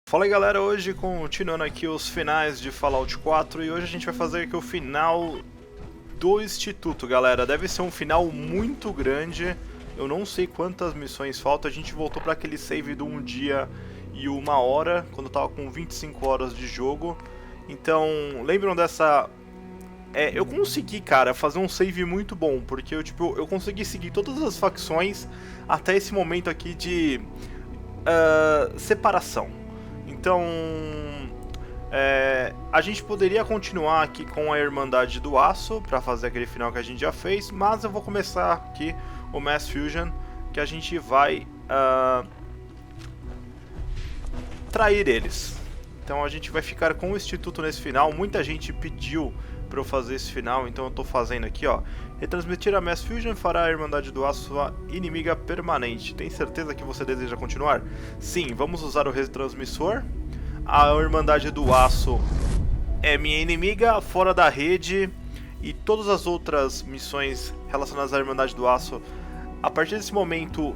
Fala aí galera, hoje continuando aqui os finais de Fallout 4 e hoje a gente vai fazer aqui o final do Instituto, galera. Deve ser um final muito grande, eu não sei quantas missões faltam, a gente voltou para aquele save do 1 dia e 1 hora, quando eu tava com 25 horas de jogo. Então, lembram dessa... eu consegui, cara, fazer um save muito bom, porque eu consegui seguir todas as facções até esse momento aqui de separação. Então, a gente poderia continuar aqui com a Irmandade do Aço para fazer aquele final que a gente já fez, mas eu vou começar aqui o Mass Fusion, que a gente vai trair eles. Então a gente vai ficar com o Instituto nesse final. Muita gente pediu para eu fazer esse final, então eu estou fazendo aqui, ó. Retransmitir a Mass Fusion fará a Irmandade do Aço sua inimiga permanente. Tem certeza que você deseja continuar? Sim, vamos usar o retransmissor. A Irmandade do Aço é minha inimiga, fora da rede. E todas as outras missões relacionadas à Irmandade do Aço, a partir desse momento,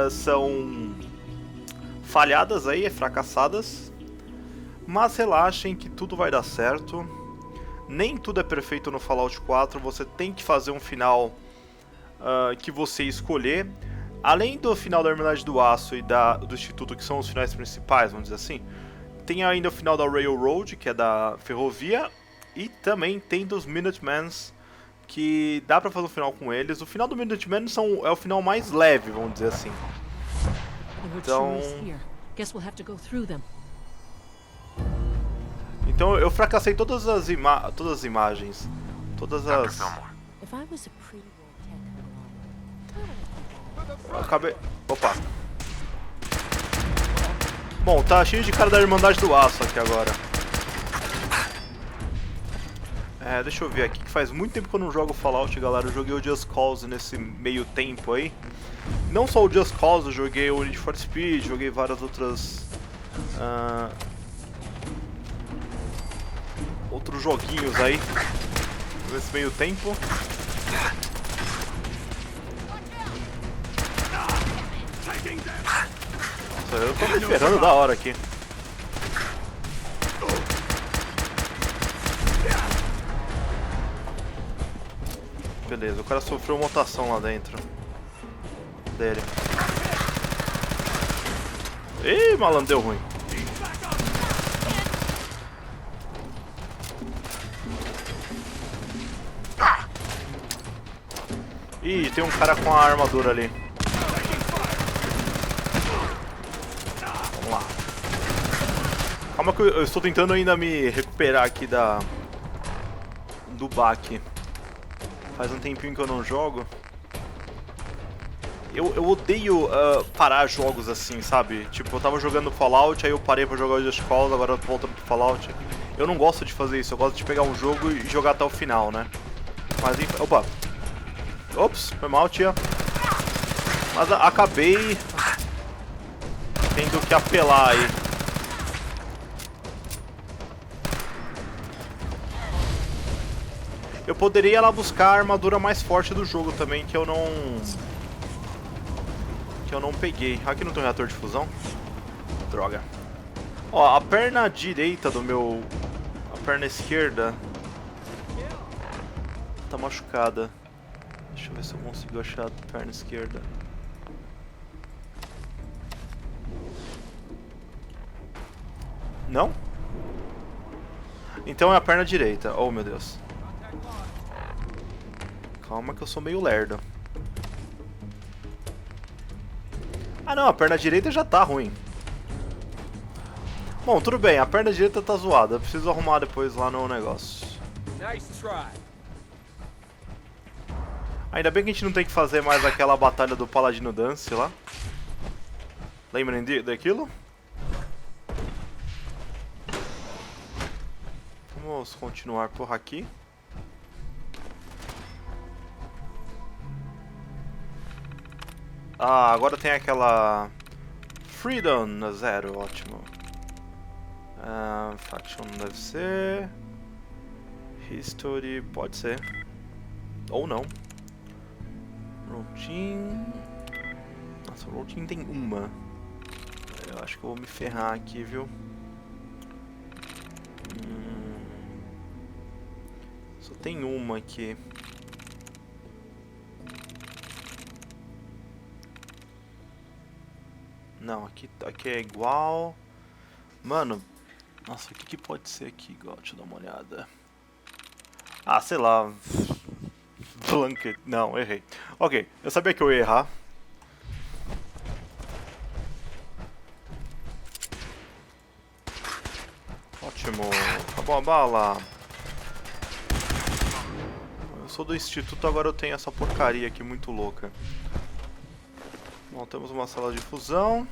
são falhadas aí, fracassadas. Mas relaxem que tudo vai dar certo. Nem tudo é perfeito no Fallout 4, você tem que fazer um final que você escolher. Além do final da Irmandade do Aço e do Instituto, que são os finais principais, vamos dizer assim, tem ainda o final da Railroad, que é da ferrovia, e também tem dos Minutemans, que dá pra fazer um final com eles. O final do Minuteman é o final mais leve, vamos dizer assim. Então eu fracassei todas as imagens, todas as... Eu acabei... Opa. Bom, tá cheio de cara da Irmandade do Aço aqui agora. Deixa eu ver aqui, que faz muito tempo que eu não jogo Fallout, galera. Eu joguei o Just Cause nesse meio tempo aí. Não só o Just Cause, eu joguei o Need for Speed, joguei várias outras... outros joguinhos aí nesse meio tempo. Nossa, eu tô me ferrando da hora aqui. Beleza, o cara sofreu mutação lá dentro dele. Ih, malandro, deu ruim. Ih, tem um cara com a armadura ali. Vamos lá. Calma que eu estou tentando ainda me recuperar aqui do baque. Faz um tempinho que eu não jogo. Eu odeio parar jogos assim, sabe? Tipo, eu tava jogando Fallout, aí eu parei pra jogar o Just Cause, agora eu tô voltando pro Fallout. Eu não gosto de fazer isso, eu gosto de pegar um jogo e jogar até o final, né? Mas enfim... Opa! Ops, foi mal, tia. Mas acabei tendo que apelar aí. Eu poderia ir lá buscar a armadura mais forte do jogo também, que eu não peguei. Aqui não tem um reator de fusão? Droga. Ó, a perna direita do meu... A perna esquerda tá machucada. Deixa eu ver se eu consigo achar a perna esquerda. Não? Então é a perna direita. Oh, meu Deus. Calma que eu sou meio lerdo. Ah não, a perna direita já tá ruim. Bom, tudo bem, a perna direita tá zoada. Eu preciso arrumar depois lá no negócio. Ainda bem que a gente não tem que fazer mais aquela batalha do Paladino Dance lá. Lembrem daquilo? Vamos continuar por aqui. Ah, agora tem aquela... Freedom 0, ótimo. Faction não deve ser... History pode ser. Ou não. Routine... Nossa, o Routine tem uma. Eu acho que eu vou me ferrar aqui, viu? Só tem uma aqui. Não, aqui é igual. Mano, nossa, o que pode ser aqui igual? Deixa eu dar uma olhada. Ah, sei lá. Blanket. Não, errei. Ok, eu sabia que eu ia errar. Ótimo. Acabou a bala. Eu sou do Instituto, agora eu tenho essa porcaria aqui muito louca. Bom, temos uma sala de fusão.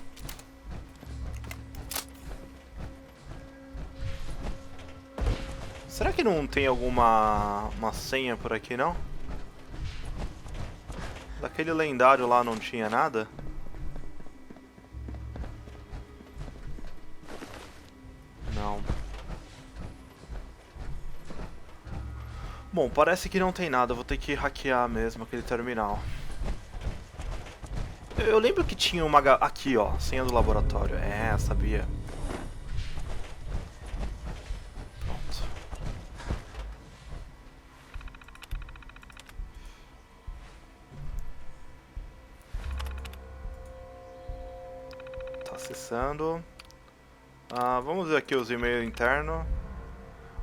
Será que não tem alguma senha por aqui, não? Daquele lendário lá não tinha nada? Não. Bom, parece que não tem nada. Vou ter que hackear mesmo aquele terminal. Eu lembro que tinha uma... Aqui, ó. Senha do laboratório. É, sabia. Acessando. Vamos ver aqui os e-mails internos.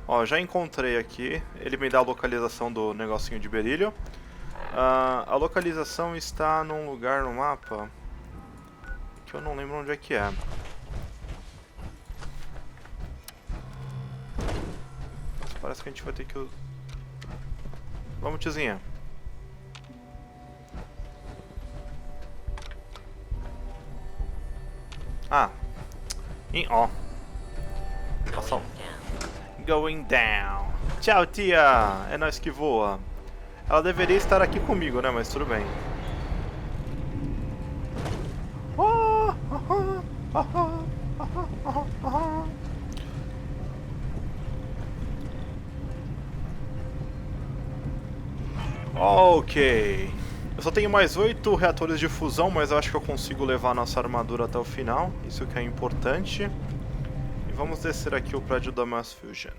Ó, já encontrei aqui. Ele me dá a localização do negocinho de berílio. A localização está num lugar no mapa que eu não lembro onde é que é. Mas parece que a gente vai ter que... Vamos, tizinha. Ó. Passou. Going down. Tchau, tia. É nós que voa. Ela deveria estar aqui comigo, né? Mas tudo bem. Ok. Eu só tenho mais 8 reatores de fusão, mas eu acho que eu consigo levar a nossa armadura até o final. Isso que é importante. E vamos descer aqui o prédio da Mass Fusion.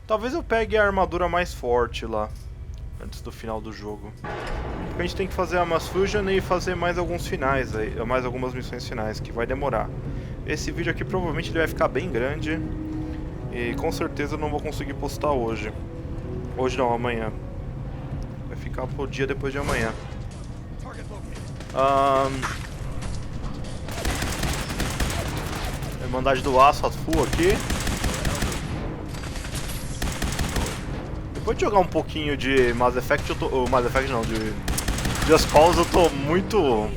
Talvez eu pegue a armadura mais forte lá, antes do final do jogo. Porque a gente tem que fazer a Mass Fusion e fazer mais alguns finais, mais algumas missões finais, que vai demorar. Esse vídeo aqui provavelmente ele vai ficar bem grande. E com certeza eu não vou conseguir postar hoje. Hoje não, amanhã. Vai ficar pro dia depois de amanhã. Irmandade do Aço, a full aqui. Depois de jogar um pouquinho de Mass Effect, Mass Effect não, de Just Cause, eu tô muito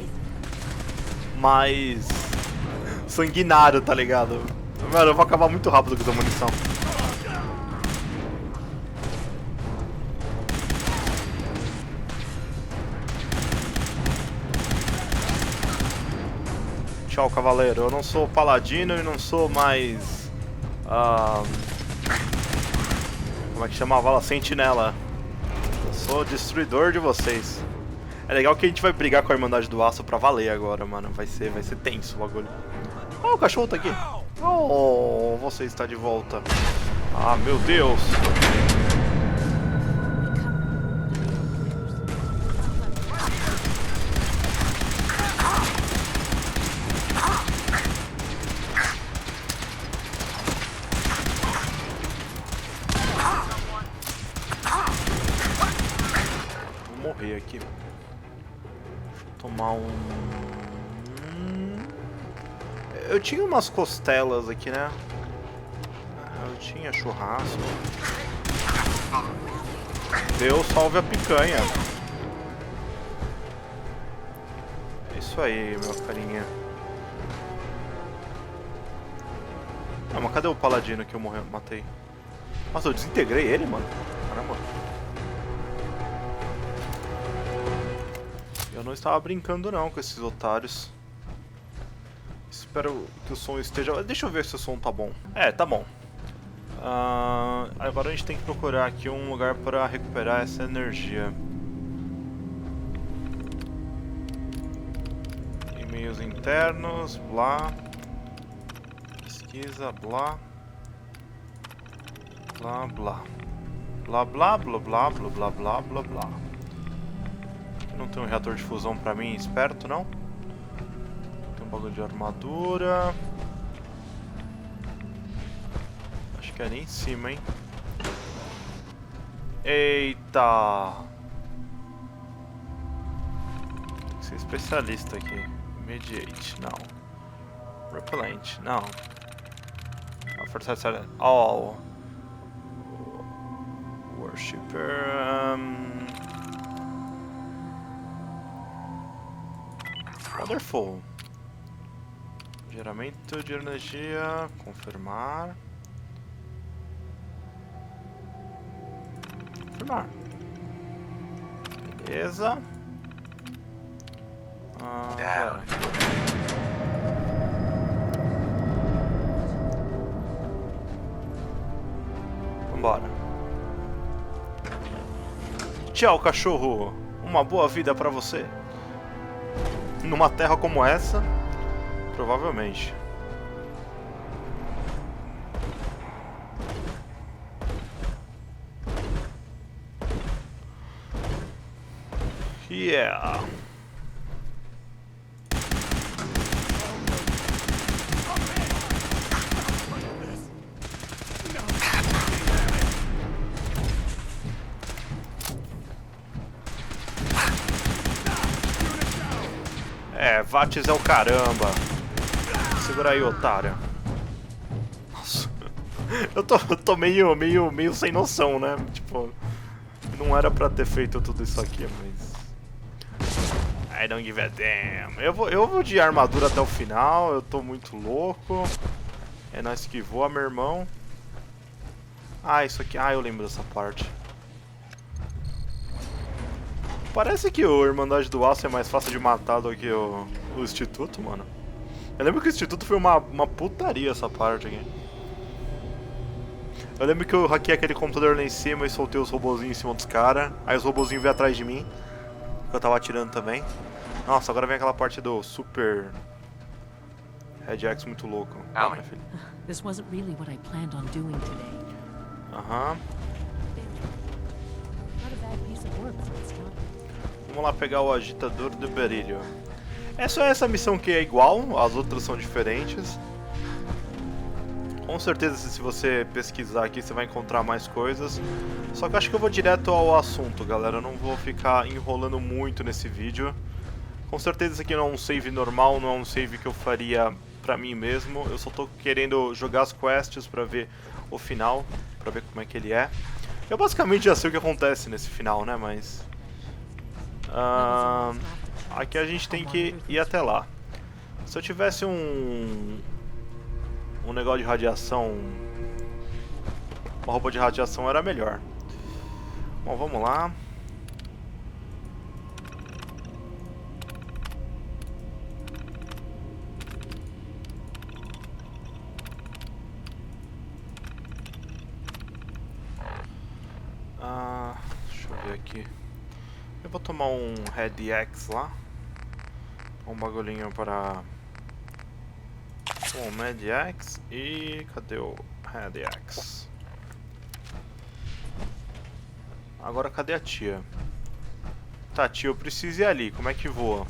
mais sanguinário, tá ligado? Mano, eu vou acabar muito rápido com essa munição. Tchau, cavaleiro. Eu não sou paladino e não sou mais... como é que chamava ela? Sentinela. Eu sou destruidor de vocês. É legal que a gente vai brigar com a Irmandade do Aço pra valer agora, mano. Vai ser tenso o bagulho. Oh, o cachorro tá aqui. Oh, você está de volta. Ah, meu Deus. Vou morrer aqui. Deixa eu tomar um... Eu tinha umas costelas aqui, né? Eu tinha churrasco. Deus salve a picanha. É isso aí, meu carinha. Ah, mas cadê o paladino que eu matei? Nossa, eu desintegrei ele, mano. Caramba. Eu não estava brincando não com esses otários. Espero que o som esteja... Deixa eu ver se o som tá bom. É, tá bom. Agora a gente tem que procurar aqui um lugar para recuperar essa energia. Meios internos, blá. Pesquisa, blá. Blá, blá. Blá, blá, blá, blá, blá, blá, blá, blá, blá. Não tem um reator de fusão pra mim, esperto, não? Tem um bagulho de armadura. Acho que é ali em cima, hein? Eita! Tem que ser especialista aqui. Mediate, não. Repellent, não. Oh. Worshipper. Wonderful. Geramento de energia. Confirmar. Confirmar. Beleza. Vambora. Tchau, cachorro. Uma boa vida pra você. Numa terra como essa, provavelmente. Yeah. Vates é o caramba. Segura aí, otário. Nossa. Eu tô meio sem noção, né? Tipo, não era pra ter feito tudo isso aqui, mas... I don't give a damn. Eu vou de armadura até o final, eu tô muito louco. É nóis que voa, meu irmão. Ah, isso aqui... Ah, eu lembro dessa parte. Parece que o Irmandade do Aço é mais fácil de matar do que o Instituto, mano. Eu lembro que o Instituto foi uma putaria essa parte aqui. Eu lembro que eu hackei aquele computador lá em cima e soltei os robozinhos em cima dos caras. Aí os robozinhos veio atrás de mim, que eu tava atirando também. Nossa, agora vem aquela parte do Super Red X muito louco. Ah, minha filha. This wasn't really what I planned on doing today. Aham. Not a bad piece of work for its time. Vamos lá pegar o agitador de berílio. É só essa missão que é igual, as outras são diferentes. Com certeza se você pesquisar aqui você vai encontrar mais coisas. Só que eu acho que eu vou direto ao assunto, galera. Eu não vou ficar enrolando muito nesse vídeo. Com certeza isso aqui não é um save normal, não é um save que eu faria pra mim mesmo. Eu só tô querendo jogar as quests pra ver o final, pra ver como é que ele é. Eu basicamente já sei o que acontece nesse final, né, mas... aqui a gente tem que ir até lá. Se eu tivesse um negócio de radiação, uma roupa de radiação era melhor. Bom, vamos lá. Deixa eu ver aqui. Eu vou tomar um Red X lá. Um bagulhinho para... um Red X. E cadê o Red X? Agora cadê a tia? Tá, tia, eu preciso ir ali. Como é que voa?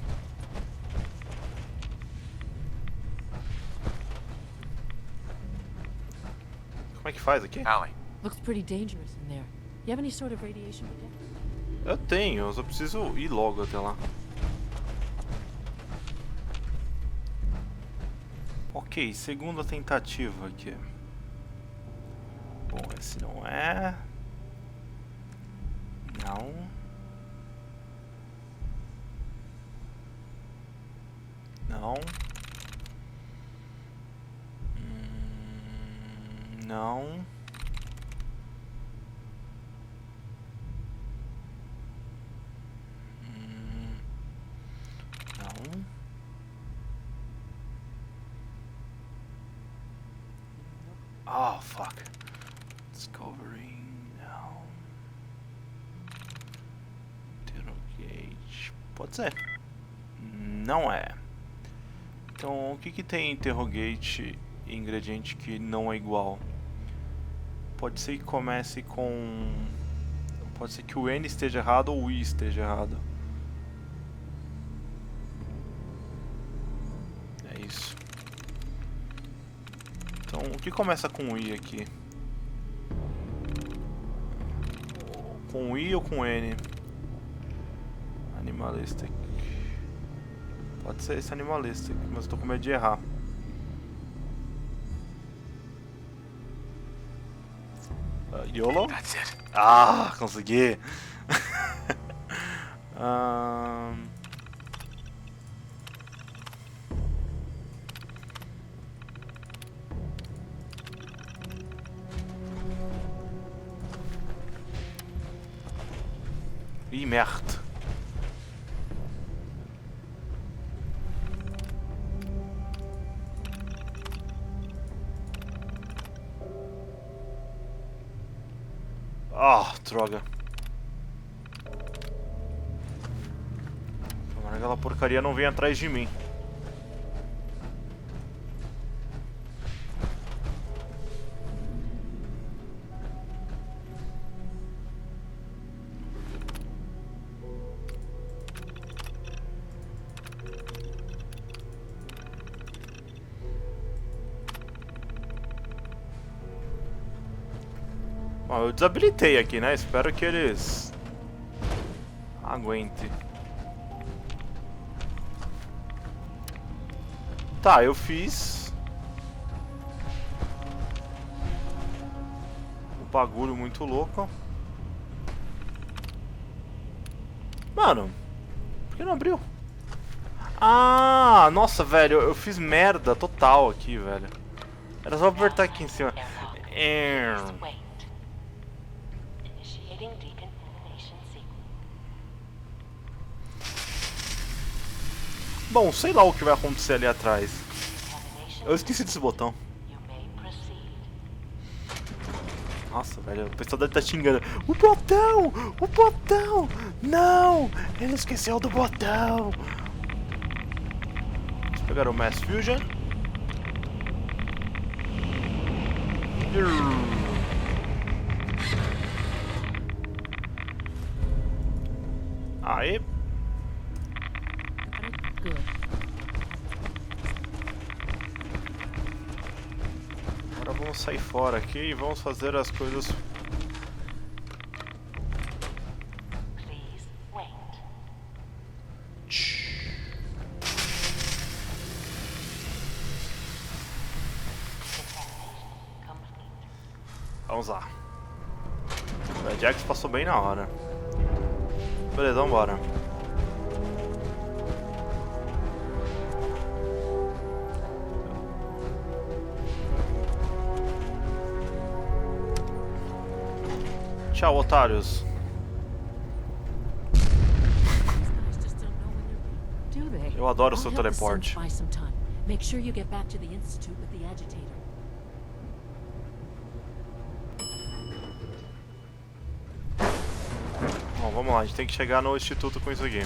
Como é que faz aqui? Looks pretty dangerous in there. You have any sort of radiation protection? Eu tenho, eu só preciso ir logo até lá. Ok, segunda tentativa aqui. Bom, esse não é. Não. Não. Não. Não. Oh, fuck. Discovering. Não. Interrogate. Pode ser. Não é. Então, o que que tem interrogate e ingrediente que não é igual? Pode ser que comece com... Pode ser que o N esteja errado ou o I esteja errado. É isso. Então, o que começa com I aqui? Com I ou com N? Animalistic. Pode ser esse animalistic, mas eu tô com medo de errar. YOLO? Ah, consegui! Ih, merda! Ah, droga. Tomara que aquela porcaria não venha atrás de mim. Bom, eu desabilitei aqui, né? Espero que eles aguentem. Tá, eu fiz um bagulho muito louco. Mano, por que não abriu? Ah, nossa, velho, eu fiz merda total aqui, velho. Era só apertar aqui em cima. Bom, sei lá o que vai acontecer ali atrás. Eu esqueci desse botão. Nossa, velho, o pessoal deve estar xingando. O botão! O botão! Não! Ele esqueceu do botão! Deixa eu pegar o Mass Fusion. Aí. Good. Agora vamos sair fora aqui e vamos fazer as coisas. Vamos lá. O Jax passou bem na hora. Beleza, vambora. Tchau, otários. Eu adoro o seu teleporte. Make sure you get back to the Institute with the agitator. Bom, vamos lá, a gente tem que chegar no Instituto com isso aqui.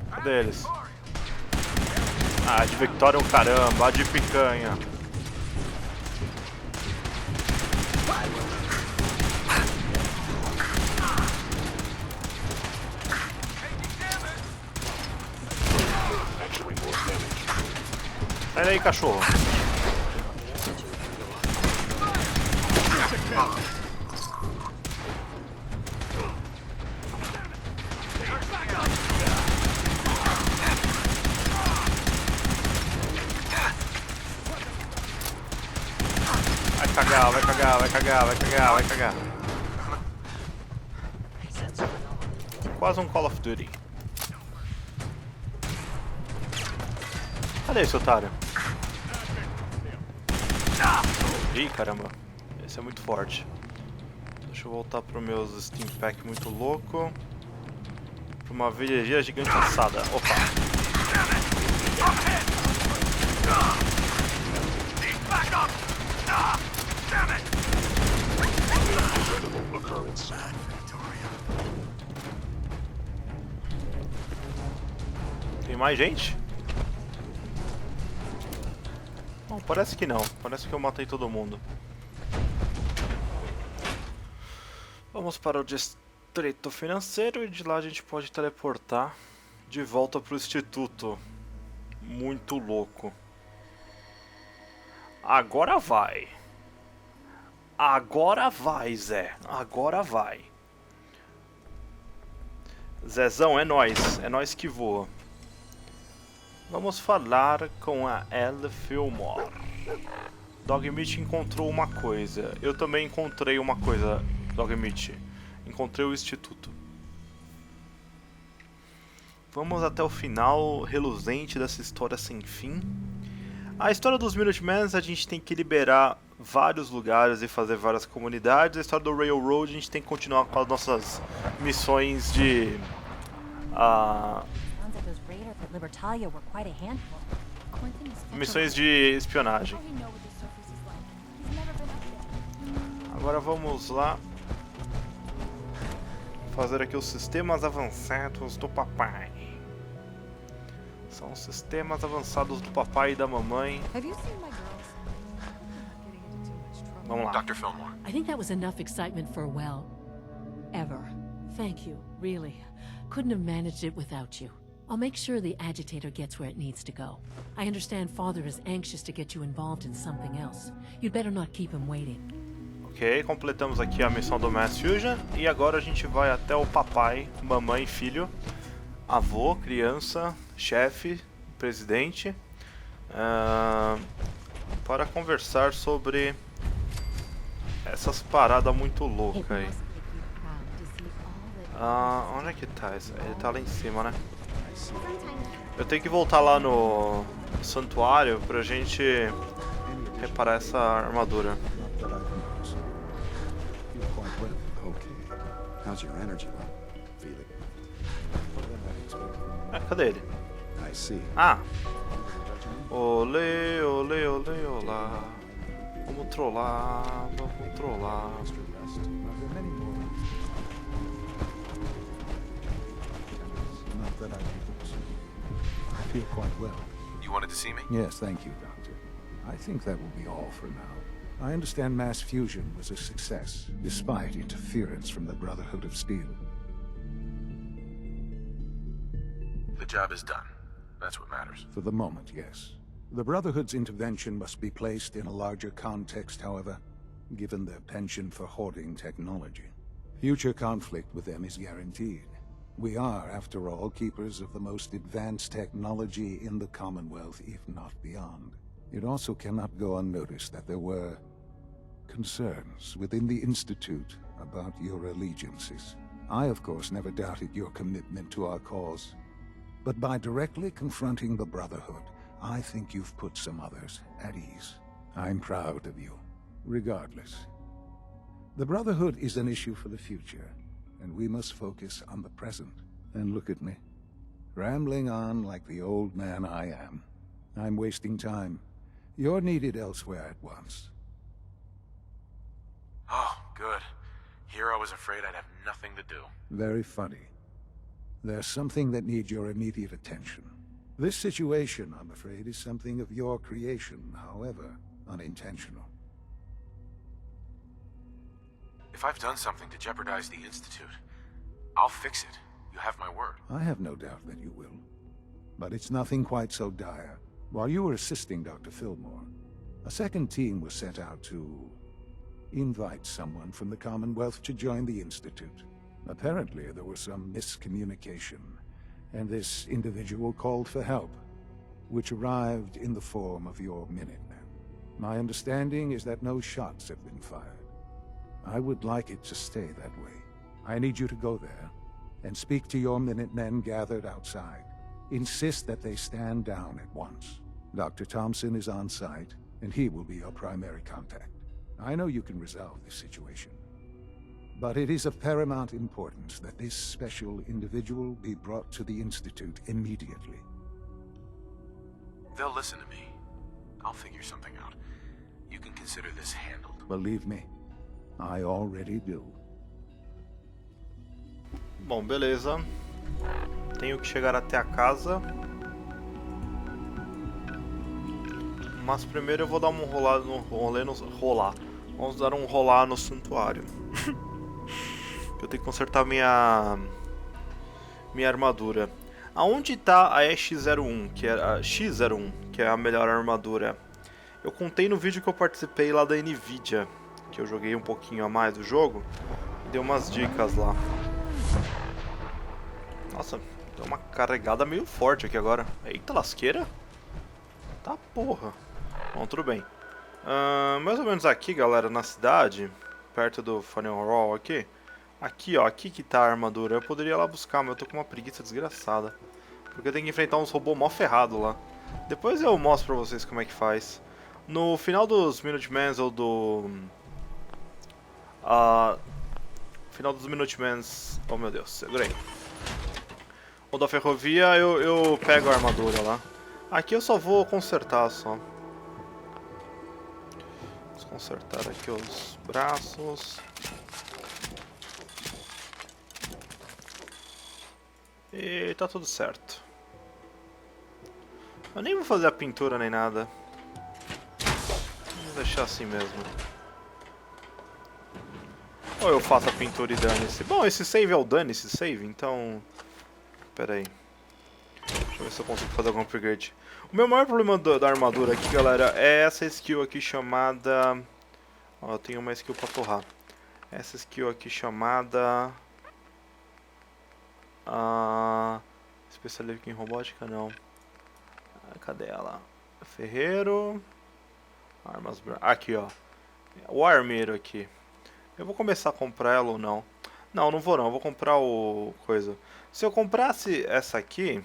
Cadê eles? Ah, de Victoria é um caramba, a de picanha. Sai daí, cachorro. Vai cagar, vai cagar, vai cagar, vai cagar, vai cagar. Quase um Call of Duty. Cadê esse otário? Ih, caramba. Esse é muito forte. Deixa eu voltar pro meus Steam Pack muito louco. Pra uma vilegia gigante assada. Opa! Tem mais gente? Bom, parece que não. Parece que eu matei todo mundo. Vamos para o distrito financeiro e de lá a gente pode teleportar de volta para o Instituto. Muito louco. Agora vai. Agora vai, Zé. Agora vai. Zezão, é nóis que voa. Vamos falar com a Elle Fillmore. Dogmeat encontrou uma coisa. Eu também encontrei uma coisa, Dogmeat. Encontrei o Instituto. Vamos até o final reluzente dessa história sem fim. A história dos Minutemans a gente tem que liberar vários lugares e fazer várias comunidades. A história do Railroad a gente tem que continuar com as nossas missões de... missões de espionagem. Agora vamos lá fazer aqui os sistemas avançados do papai. São os sistemas avançados do papai e da mamãe. Vamos lá. Dr. Fillmore. I think that was enough excitement for, well, ever. Thank you, really. Couldn't have managed it without you. I'll make sure the agitator gets where it needs to go. I understand Father is anxious to get you involved in something else. You'd better not keep him waiting. Ok, completamos aqui a missão do Mass Fusion. E agora a gente vai até o papai, mamãe, filho, avô, criança, chefe, presidente, para conversar sobre essas paradas muito loucas aí. Onde é que tá? Ele tá lá em cima, né? Eu tenho que voltar lá no santuário pra gente reparar essa armadura. Cadê ele? Ah! Olê, olê, olê, olá. Vamos trollar, vamos trollar. I feel quite well. You wanted to see me? Yes, thank you, Doctor. I think that will be all for now. I understand mass fusion was a success, despite interference from the Brotherhood of Steel. The job is done. That's what matters. For the moment, yes. The Brotherhood's intervention must be placed in a larger context, however, given their penchant for hoarding technology. Future conflict with them is guaranteed. We are, after all, keepers of the most advanced technology in the Commonwealth, if not beyond. It also cannot go unnoticed that there were concerns within the Institute about your allegiances. I, of course, never doubted your commitment to our cause. But by directly confronting the Brotherhood, I think you've put some others at ease. I'm proud of you. Regardless, the Brotherhood is an issue for the future, and we must focus on the present. And look at me, rambling on like the old man I am. I'm wasting time. You're needed elsewhere at once. Oh, good. Here I was afraid I'd have nothing to do. Very funny. There's something that needs your immediate attention. This situation, I'm afraid, is something of your creation, however unintentional. If I've done something to jeopardize the Institute, I'll fix it. You have my word. I have no doubt that you will. But it's nothing quite so dire. While you were assisting Dr. Fillmore, a second team was sent out to invite someone from the Commonwealth to join the Institute. Apparently, there was some miscommunication, and this individual called for help, which arrived in the form of your Minutemen. My understanding is that no shots have been fired. I would like it to stay that way. I need you to go there and speak to your Minutemen gathered outside. Insist that they stand down at once. Dr. Thompson is on site, and he will be your primary contact. I know you can resolve this situation. But it is of paramount importance that this special individual be brought to the Institute immediately. They'll listen to me. I'll figure something out. You can consider this handled. Believe me, I already do. Bom, beleza. Tenho que chegar até a casa. Mas primeiro eu vou dar um rolar. Vamos dar um rolar no santuário. Eu tenho que consertar minha armadura. Aonde está a X01, que é a X01, que é a melhor armadura? Eu contei no vídeo que eu participei lá da Nvidia, que eu joguei um pouquinho a mais do jogo, e dei umas dicas lá. Nossa, deu uma carregada meio forte aqui agora. Eita lasqueira. Tá porra. Bom, tudo bem. Mais ou menos aqui, galera, na cidade, perto do Funnel Hall aqui. Aqui, ó, aqui que tá a armadura. Eu poderia ir lá buscar, mas eu tô com uma preguiça desgraçada. Porque eu tenho que enfrentar uns robôs mó ferrados lá. Depois eu mostro pra vocês como é que faz. No final dos Minutemans ou do... final dos Minutemans... Oh meu Deus, segurei. Ou da ferrovia eu pego a armadura lá. Aqui eu só vou consertar só. Vamos consertar aqui os braços. E tá tudo certo. Eu nem vou fazer a pintura nem nada. Vou deixar assim mesmo. Ou eu faço a pintura e dane-se. Bom, esse save é o dane-se save, então... Pera aí. Deixa eu ver se eu consigo fazer algum upgrade. O meu maior problema da armadura aqui, galera, é essa skill aqui chamada... Ó, eu tenho uma skill pra torrar. Essa skill aqui chamada... Especialista em robótica, não. Cadê ela? Ferreiro. Armas... Aqui, ó. O armeiro aqui. Eu vou começar a comprar ela ou não? Não, não vou não. Eu vou comprar o... coisa. Se eu comprasse essa aqui...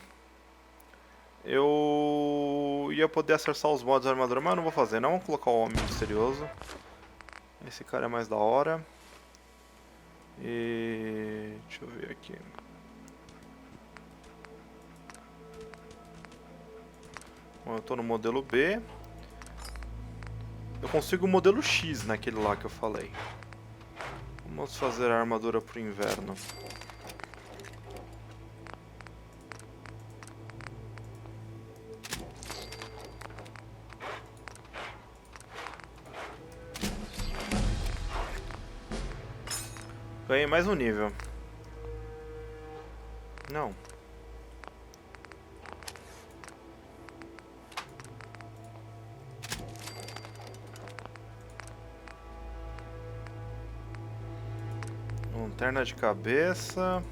eu ia poder acessar os modos da armadura, mas eu não vou fazer. Não, vou colocar o homem misterioso. Esse cara é mais da hora. E... deixa eu ver aqui. Bom, eu tô no modelo B. Eu consigo o modelo X naquele lá que eu falei. Vamos fazer a armadura pro inverno. Ganhei mais um nível. Não. Lanterna de cabeça.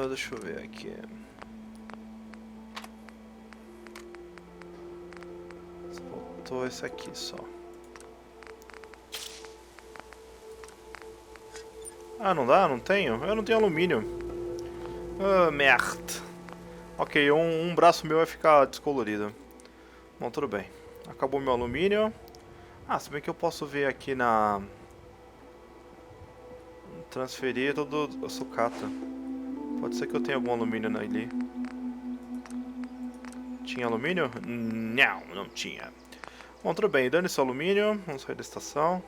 Deixa eu ver aqui. Faltou esse aqui só. Ah, não dá? Não tenho? Eu não tenho alumínio. Ah, merda. Ok, um braço meu vai ficar descolorido. Bom, tudo bem. Acabou meu alumínio. Ah, se bem que eu posso ver aqui na... transferir todo a sucata. Pode ser que eu tenha algum alumínio ali. Tinha alumínio? Não, não tinha. Bom, tudo bem. Dane-se o alumínio. Vamos sair da estação.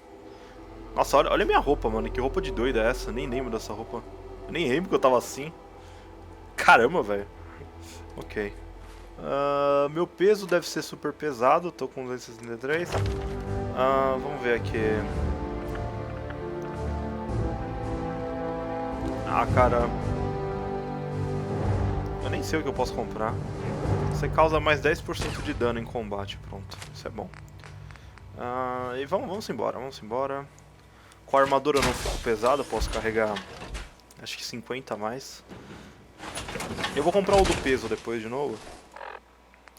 Nossa, olha minha roupa, mano. Que roupa de doida é essa? Nem lembro dessa roupa. Eu nem lembro que eu tava assim. Caramba, velho. Ok. Meu peso deve ser super pesado. Tô com 263. Vamos ver aqui. Ah, cara. Eu nem sei o que eu posso comprar. Você causa mais 10% de dano em combate. Pronto, isso é bom. E vamos embora, vamos embora. Com a armadura eu não fico pesado, eu posso carregar acho que 50 a mais. Eu vou comprar o do peso depois de novo.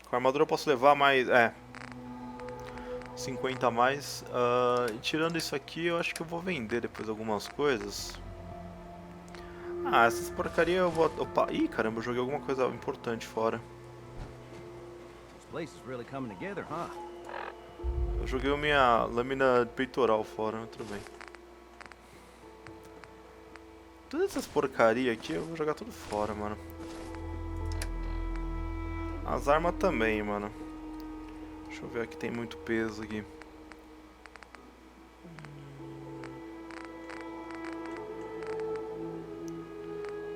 Com a armadura eu posso levar mais... 50 a mais. E tirando isso aqui, eu acho que eu vou vender depois algumas coisas. Essas porcaria eu vou... Opa, ih, caramba, eu joguei alguma coisa importante fora. Eu joguei a minha lâmina peitoral fora, mas tudo bem. Todas essas porcaria aqui eu vou jogar tudo fora, mano. As armas também, mano. Deixa eu ver aqui, tem muito peso aqui.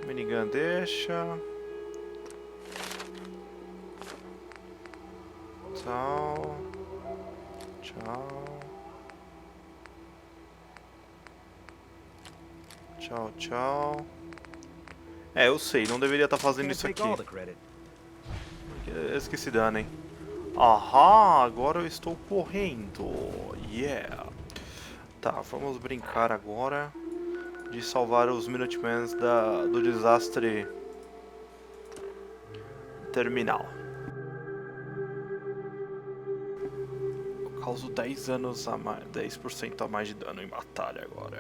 Minigun deixa. Tchau. Tchau. Tchau, tchau. É, eu sei, não deveria estar fazendo isso aqui. Eu esqueci dano, hein. Ahá, agora eu estou correndo. Yeah. Tá, vamos brincar agora de salvar os Minutemans do desastre terminal. Eu causo 10 anos a mais, 10% a mais de dano em batalha agora.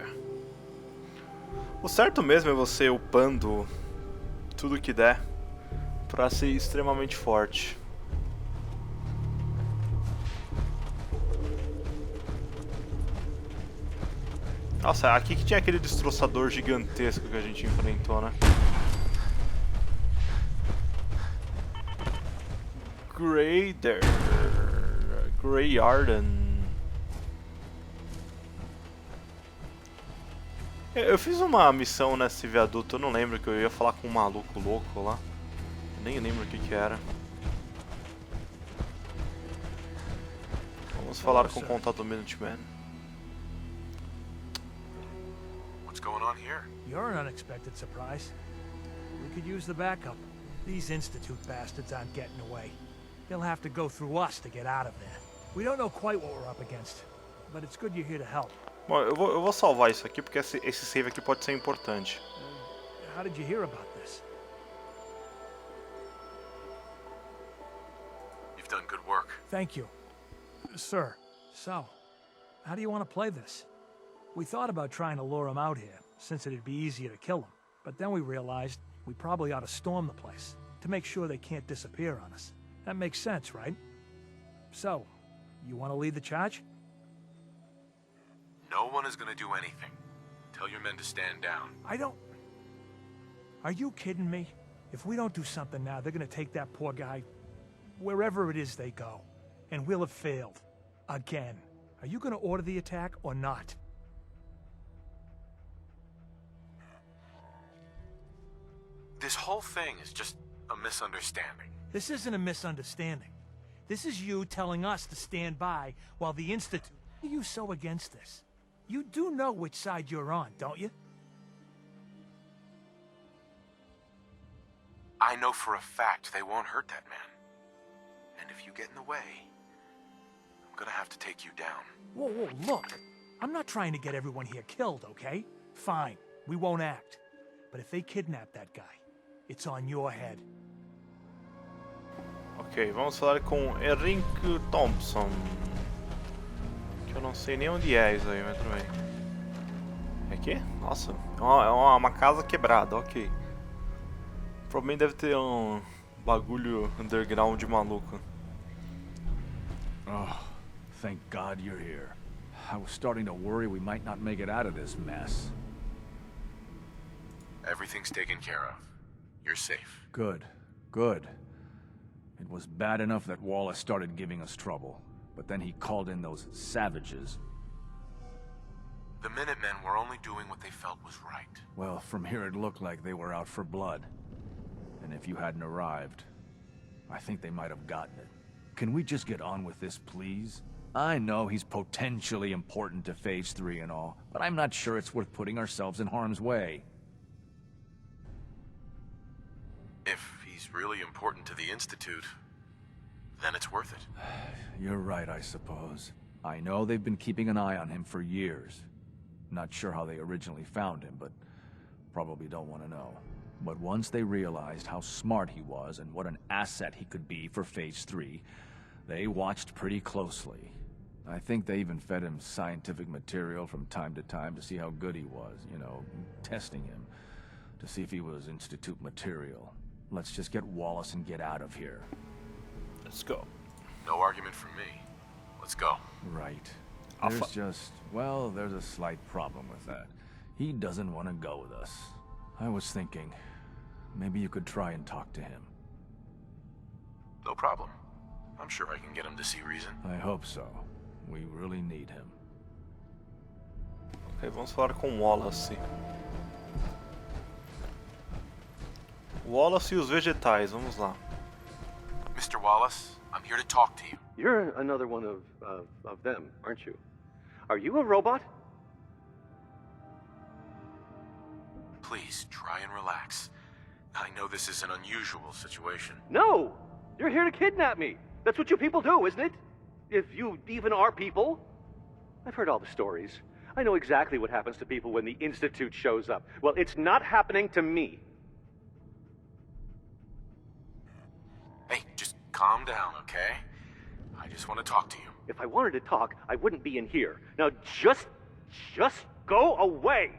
O certo mesmo é você upando tudo que der pra ser extremamente forte. Nossa, aqui que tinha aquele destroçador gigantesco que a gente enfrentou, né? Greyarden. Eu fiz uma missão nesse viaduto, eu não lembro, que eu ia falar com um maluco louco lá. Eu nem lembro o que era. Vamos falar com o contato do Minuteman. What's going on here? You're an unexpected surprise. We could use the backup. These Institute bastards aren't getting away. They'll have to go through us to get out of there. We don't know quite what we're up against, but it's good you're here to help. Bom, eu vou salvar isso aqui porque esse save aqui pode ser importante. How did you hear about this? You've done good work. Thank you. Sir, so, how do you want to play this? We thought about trying to lure him out here, since it'd be easier to kill him. But then we realized we probably ought to storm the place, to make sure they can't disappear on us. That makes sense, right? So, you want to lead the charge? No one is gonna do anything. Tell your men to stand down. I don't... Are you kidding me? If we don't do something now, they're gonna take that poor guy wherever it is they go. And we'll have failed. Again. Are you gonna order the attack or not? This whole thing is just a misunderstanding. This isn't a misunderstanding. This is you telling us to stand by while the Institute... Why are you so against this? You do know which side you're on, don't you? I know for a fact they won't hurt that man. And if you get in the way, I'm gonna have to take you down. Whoa, whoa, look. I'm not trying to get everyone here killed, okay? Fine, we won't act. But if they kidnap that guy, it's on your head. Ok, vamos falar com Henrique Thompson. Que eu não sei nem onde é isso aí, mas tudo bem. É aqui? Nossa, é uma casa quebrada, ok. Provavelmente deve ter um bagulho underground maluco. Oh, thank God you're here. I was starting to worry we might not make it out of this mess. Everything's taken care of. You're safe. Good, good. It was bad enough that Wallace started giving us trouble, but then he called in those savages. The Minutemen were only doing what they felt was right. Well, from here it looked like they were out for blood. And if you hadn't arrived, I think they might have gotten it. Can we just get on with this, please? I know he's potentially important to Phase 3 and all, but I'm not sure it's worth putting ourselves in harm's way. If he's really important to the Institute, then it's worth it. You're right, I suppose. I know they've been keeping an eye on him for years. Not sure how they originally found him, but probably don't want to know. But once they realized how smart he was and what an asset he could be for Phase 3, they watched pretty closely. I think they even fed him scientific material from time to time to see how good he was, you know, testing him, to see if he was Institute material. Let's just get Wallace and get out of here. Let's go. No argument from me. Let's Let's go. Right. I'll There's fi- just, well, there's a slight problem with that. He doesn't want to go with us. I was thinking, maybe you could try and talk to him. No problem. I'm sure I can get him to see reason. I hope so. We really need him. Ok, vamos falar com Wallace. Wallace e os vegetais, vamos lá. Mr. Wallace, I'm here to talk to you. You're another one of them, aren't you? Are you a robot? Please, try and relax. I know this is an unusual situation. No! You're here to kidnap me. That's what you people do, isn't it? If you even are people. I've heard all the stories. I know exactly what happens to people when the Institute shows up. Well, it's not happening to me. Hey, just calm down, okay? I just want to talk to you. If I wanted to talk, I wouldn't be in here. Now just go away!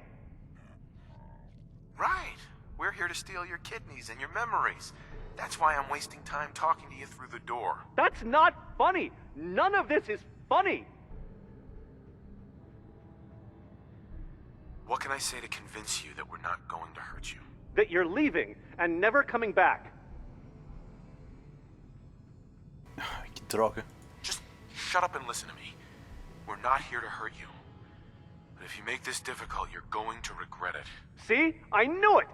Right. We're here to steal your kidneys and your memories. That's why I'm wasting time talking to you through the door. That's not funny! None of this is funny! What can I say to convince you that we're not going to hurt you? That you're leaving and never coming back. Que droga. Just shut up and listen to me. We're not here to hurt you. But if you make this difficult, you're going to regret it. See? I knew it!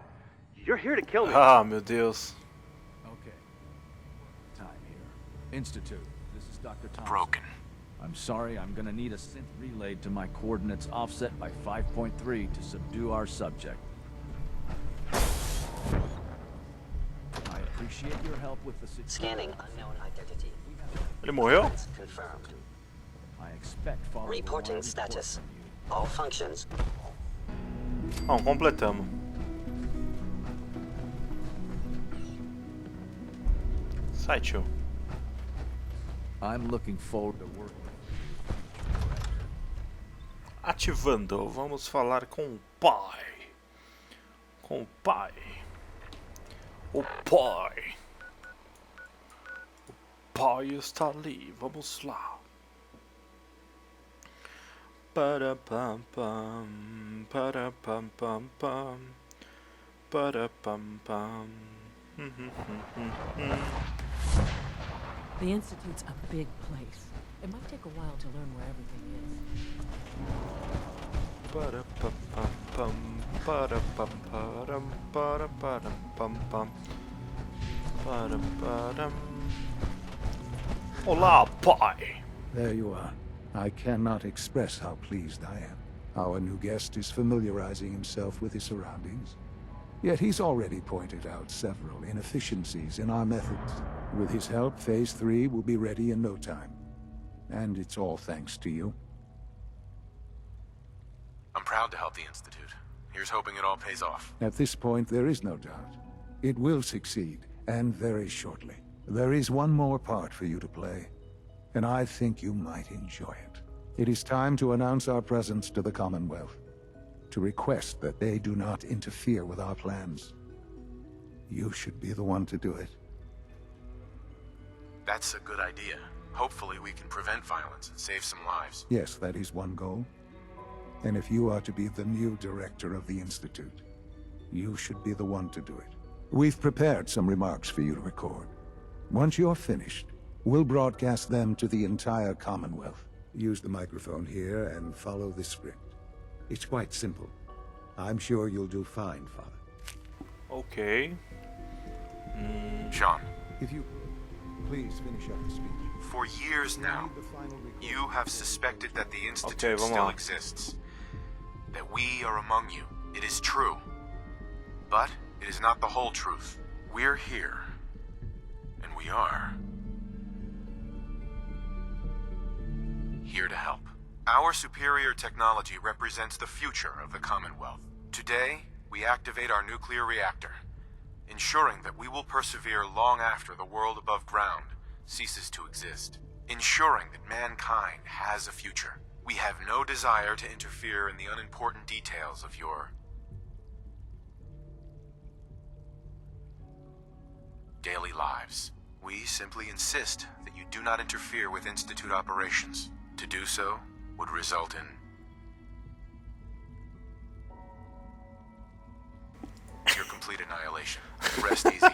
You're here to kill me. Ah, meu Deus. Okay. Time here. Institute, this is Dr. Thompson. Broken. I'm sorry, I'm gonna need a synth relayed to my coordinates offset by 5.3 to subdue our subject. I appreciate your help with the situation. Scanning unknown identity. Ele morreu? Confirmed. I expect following Reporting my report status. from you. All functions. Bom, completamos. Sai, tio. I'm looking forward to working. Ativando, vamos falar com o pai. Com o pai. O pai. O pai está ali, vamos lá. Para pam pam, para pam pam pam, para pam pam. The Institute's a big place. It might take a while to learn where everything is. Para pam pam pam, para pam param, para param pam pam, para param. Olá, pai. There you are. I cannot express how pleased I am. Our new guest is familiarizing himself with his surroundings. Yet he's already pointed out several inefficiencies in our methods. With his help, Phase 3 will be ready in no time. And it's all thanks to you. I'm proud to help the Institute. Here's hoping it all pays off. At this point, there is no doubt. It will succeed, and very shortly. There is one more part for you to play, and I think you might enjoy it. It is time to announce our presence to the Commonwealth, to request that they do not interfere with our plans. You should be the one to do it. That's a good idea. Hopefully we can prevent violence and save some lives. Yes, that is one goal. And if you are to be the new director of the Institute, you should be the one to do it. We've prepared some remarks for you to record. Once you're finished, we'll broadcast them to the entire Commonwealth. Use the microphone here and follow the script. It's quite simple. I'm sure you'll do fine, Father. Ok. Sean, If you please finish up the speech. for years now, you have suspected that the Institute vamos still lá. exists. That we are among you. It is true. But it is not the whole truth. We're here. And we are here to help. Our superior technology represents the future of the Commonwealth. Today, we activate our nuclear reactor, ensuring that we will persevere long after the world above ground ceases to exist. Ensuring that mankind has a future. We have no desire to interfere in the unimportant details of your daily lives. We simply insist that you do not interfere with Institute operations. To do so would result in your complete annihilation. Rest easy.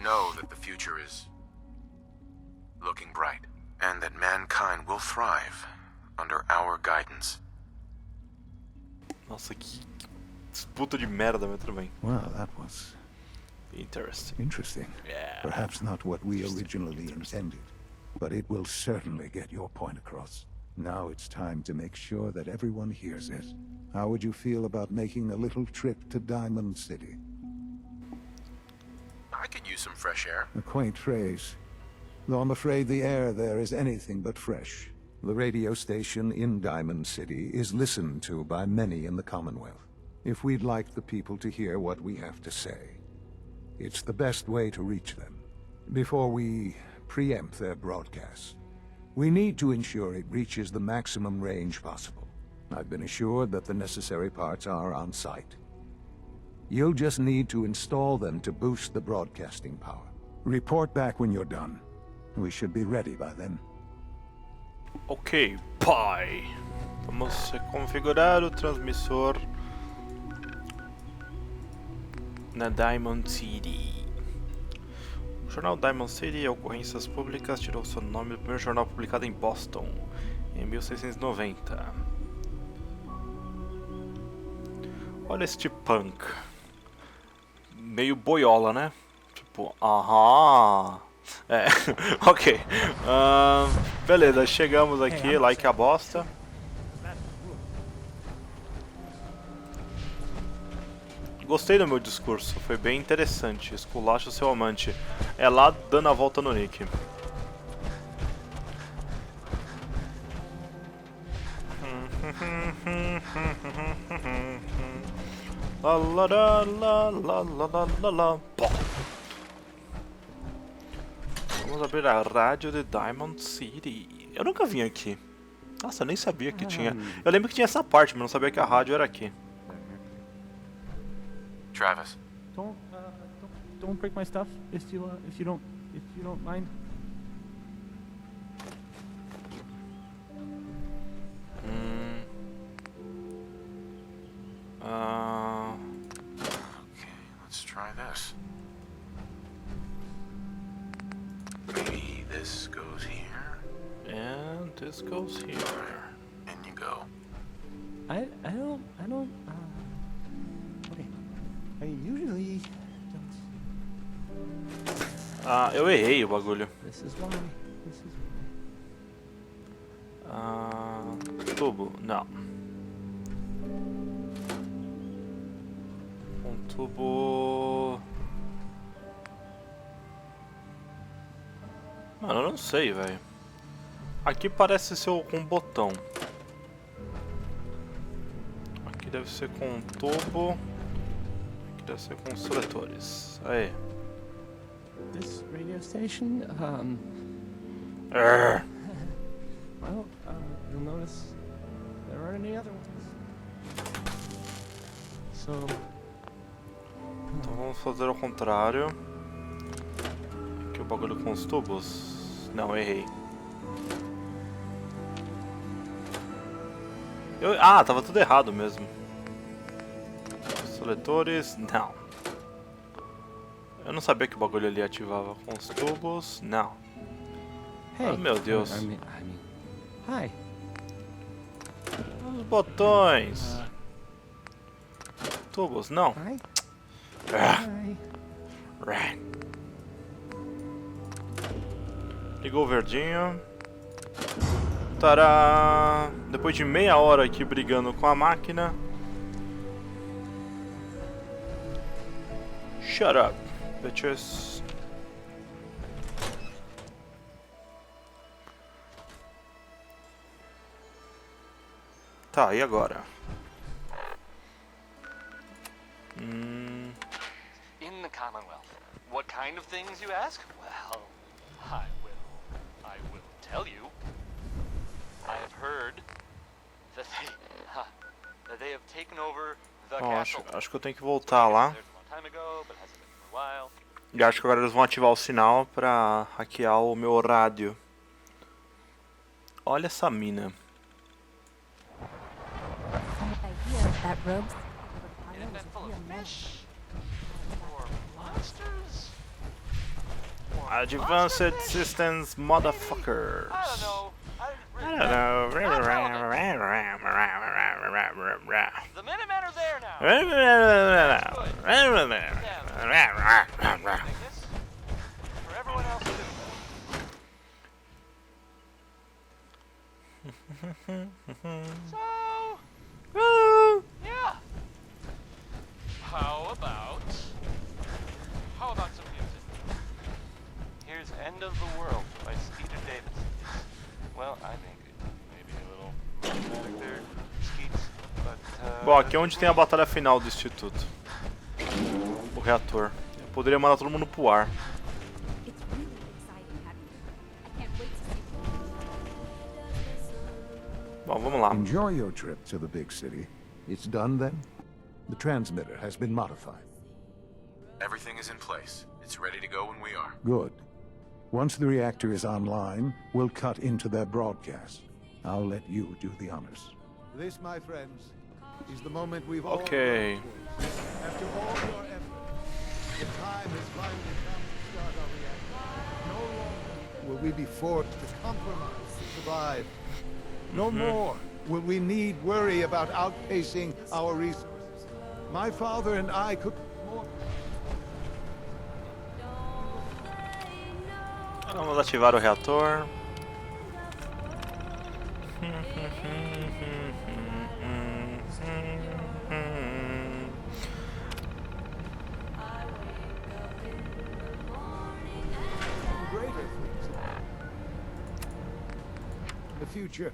Know that the future is looking bright, and that mankind will thrive under our guidance. Nossa, que disputa de merda, mas tudo bem. Well, that was Interesting. Yeah. Perhaps not what we originally intended, but it will certainly get your point across. Now it's time to make sure that everyone hears it. How would you feel about making a little trip to Diamond City? I could use some fresh air. A quaint phrase, though I'm afraid the air there is anything but fresh. The radio station in Diamond City is listened to by many in the Commonwealth. If we'd like the people to hear what we have to say, it's the best way to reach them. Before we preempt their broadcast, we need to ensure it reaches the maximum range possible. I've been assured that the necessary parts are on site. You'll just need to install them to boost the broadcasting power. Report back when you're done. We should be ready by then. Ok, pai. Vamos configurar o transmissor na Diamond City. O jornal Diamond City, Ocorrências Públicas, tirou seu nome do primeiro jornal publicado em Boston, em 1690. Olha este punk. Meio boiola, né? Tipo, aham. É, ok. Beleza, chegamos aqui, like a bosta. Gostei do meu discurso, foi bem interessante. Esculacha o seu amante. É lá dando a volta no Nick. La la la la la la la la. Vamos abrir a rádio de Diamond City. Eu nunca vim aqui. Nossa, eu nem sabia que tinha. Eu lembro que tinha essa parte, mas não sabia que a rádio era aqui. Travis. Don't break my stuff if you don't mind. Okay, let's try this. Maybe this goes here. And this goes here. In you go. I don't okay. I usually don't. Eu errei o bagulho. This is why. Tubo, não. Tubo. Mano, eu não sei, velho. Aqui parece ser com um botão. Aqui deve ser com um tubo. Aqui deve ser com os seletores. Aí. This radio station, well, you'll notice there aren't any other ones. So. Então vamos fazer ao contrário. Aqui o bagulho com os tubos. Não, errei. Tava tudo errado mesmo. Os seletores, não. Eu não sabia que o bagulho ali ativava com os tubos, não. Hey, meu Deus. I mean, hi. Os botões. Tubos, não. Hi. Ligou o verdinho. Tará! Depois de meia hora aqui brigando com a máquina. Shut up, bitches. Tá, e agora? In the Commonwealth. What kind of things, you ask? Well, I will tell you. I have heard that they have taken over the castle. Acho que eu tenho que voltar lá. There's a long time ago, but hasn't been for a while. E acho que agora eles vão ativar o sinal pra hackear o meu rádio. Olha essa mina. That rogue's In a net full of fish? Or monsters? Or Advanced monster fish? Systems Motherfuckers. I don't know. I don't know. The Minutemen are there now. Like this for everyone else too. So, yeah. How about some music? Here's End of the World by Skeeter Davis. Well, I think it may be a little problematic there, Skeets, but Bom, aqui é onde tem a batalha final do Instituto. O reator. Eu poderia mandar todo mundo pro ar. It's really exciting having you. I can't wait to see. Bom, vamos lá. Enjoy your trip to the big city. It's done then? The transmitter has been modified. Everything is in place. It's ready to go when we are. Good. Once the reactor is online, we'll cut into their broadcast. I'll let you do the honors. This, my friends, is the moment we've all Okay. worked towards. After all your effort, the time has finally come to start our reactor. No longer will we be forced to compromise to survive. No more will we need worry about outpacing our resources. My father and I could more. Vamos ativar o reator. Greater things in the future.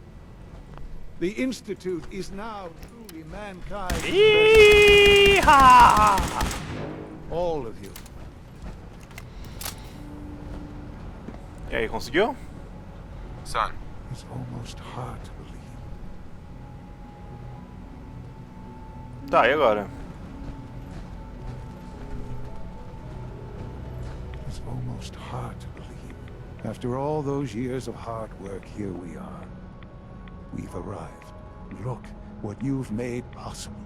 The Institute is now truly mankind's Iha! all of you. E aí, conseguiu? Son, It's almost hard to believe. Tá, e agora? It's almost hard to believe. After all those years of hard work, here we are. We've arrived. Look what you've made possible.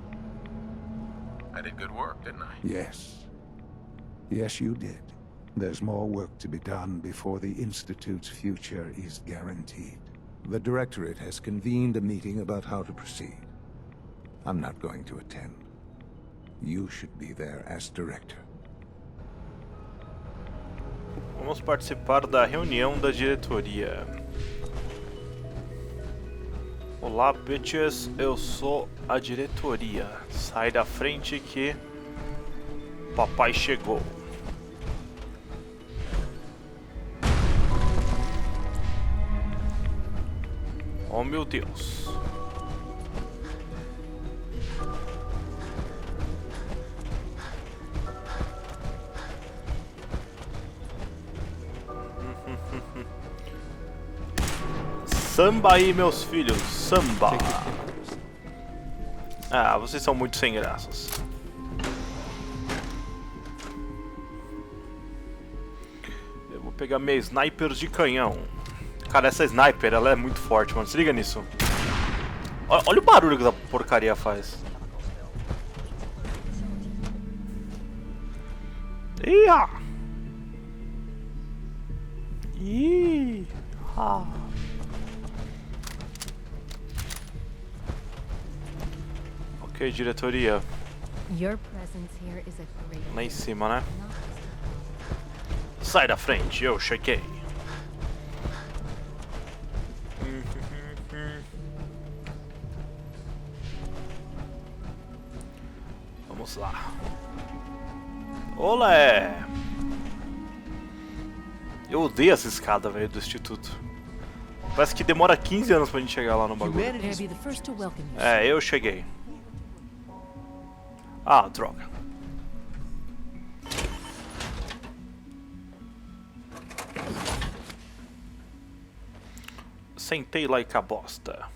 I did good work, didn't I? Yes. Yes, you did. There's more work to be done before the Institute's future is guaranteed. The Directorate has convened a meeting about how to proceed. I'm not going to attend. You should be there as Director. Vamos participar da reunião da diretoria. Olá, bitches. Eu sou a diretoria. Sai da frente que papai chegou. Oh, meu Deus. Samba aí, meus filhos. Samba. Ah, vocês são muito sem graças. Eu vou pegar minha sniper de canhão. Cara, essa sniper, ela é muito forte, mano. Se liga nisso. Olha o barulho que essa porcaria faz. Ia! Ih! Ah. Ok, diretoria. Your presence here is a great. Lá em cima, né? Sai da frente, eu cheguei. Vamos lá. Olé! Eu odeio essa escada, velho, do Instituto. Parece que demora 15 anos pra gente chegar lá no bagulho. Better be the first to welcome you. É, eu cheguei. Ah, droga. Sentei like a bosta.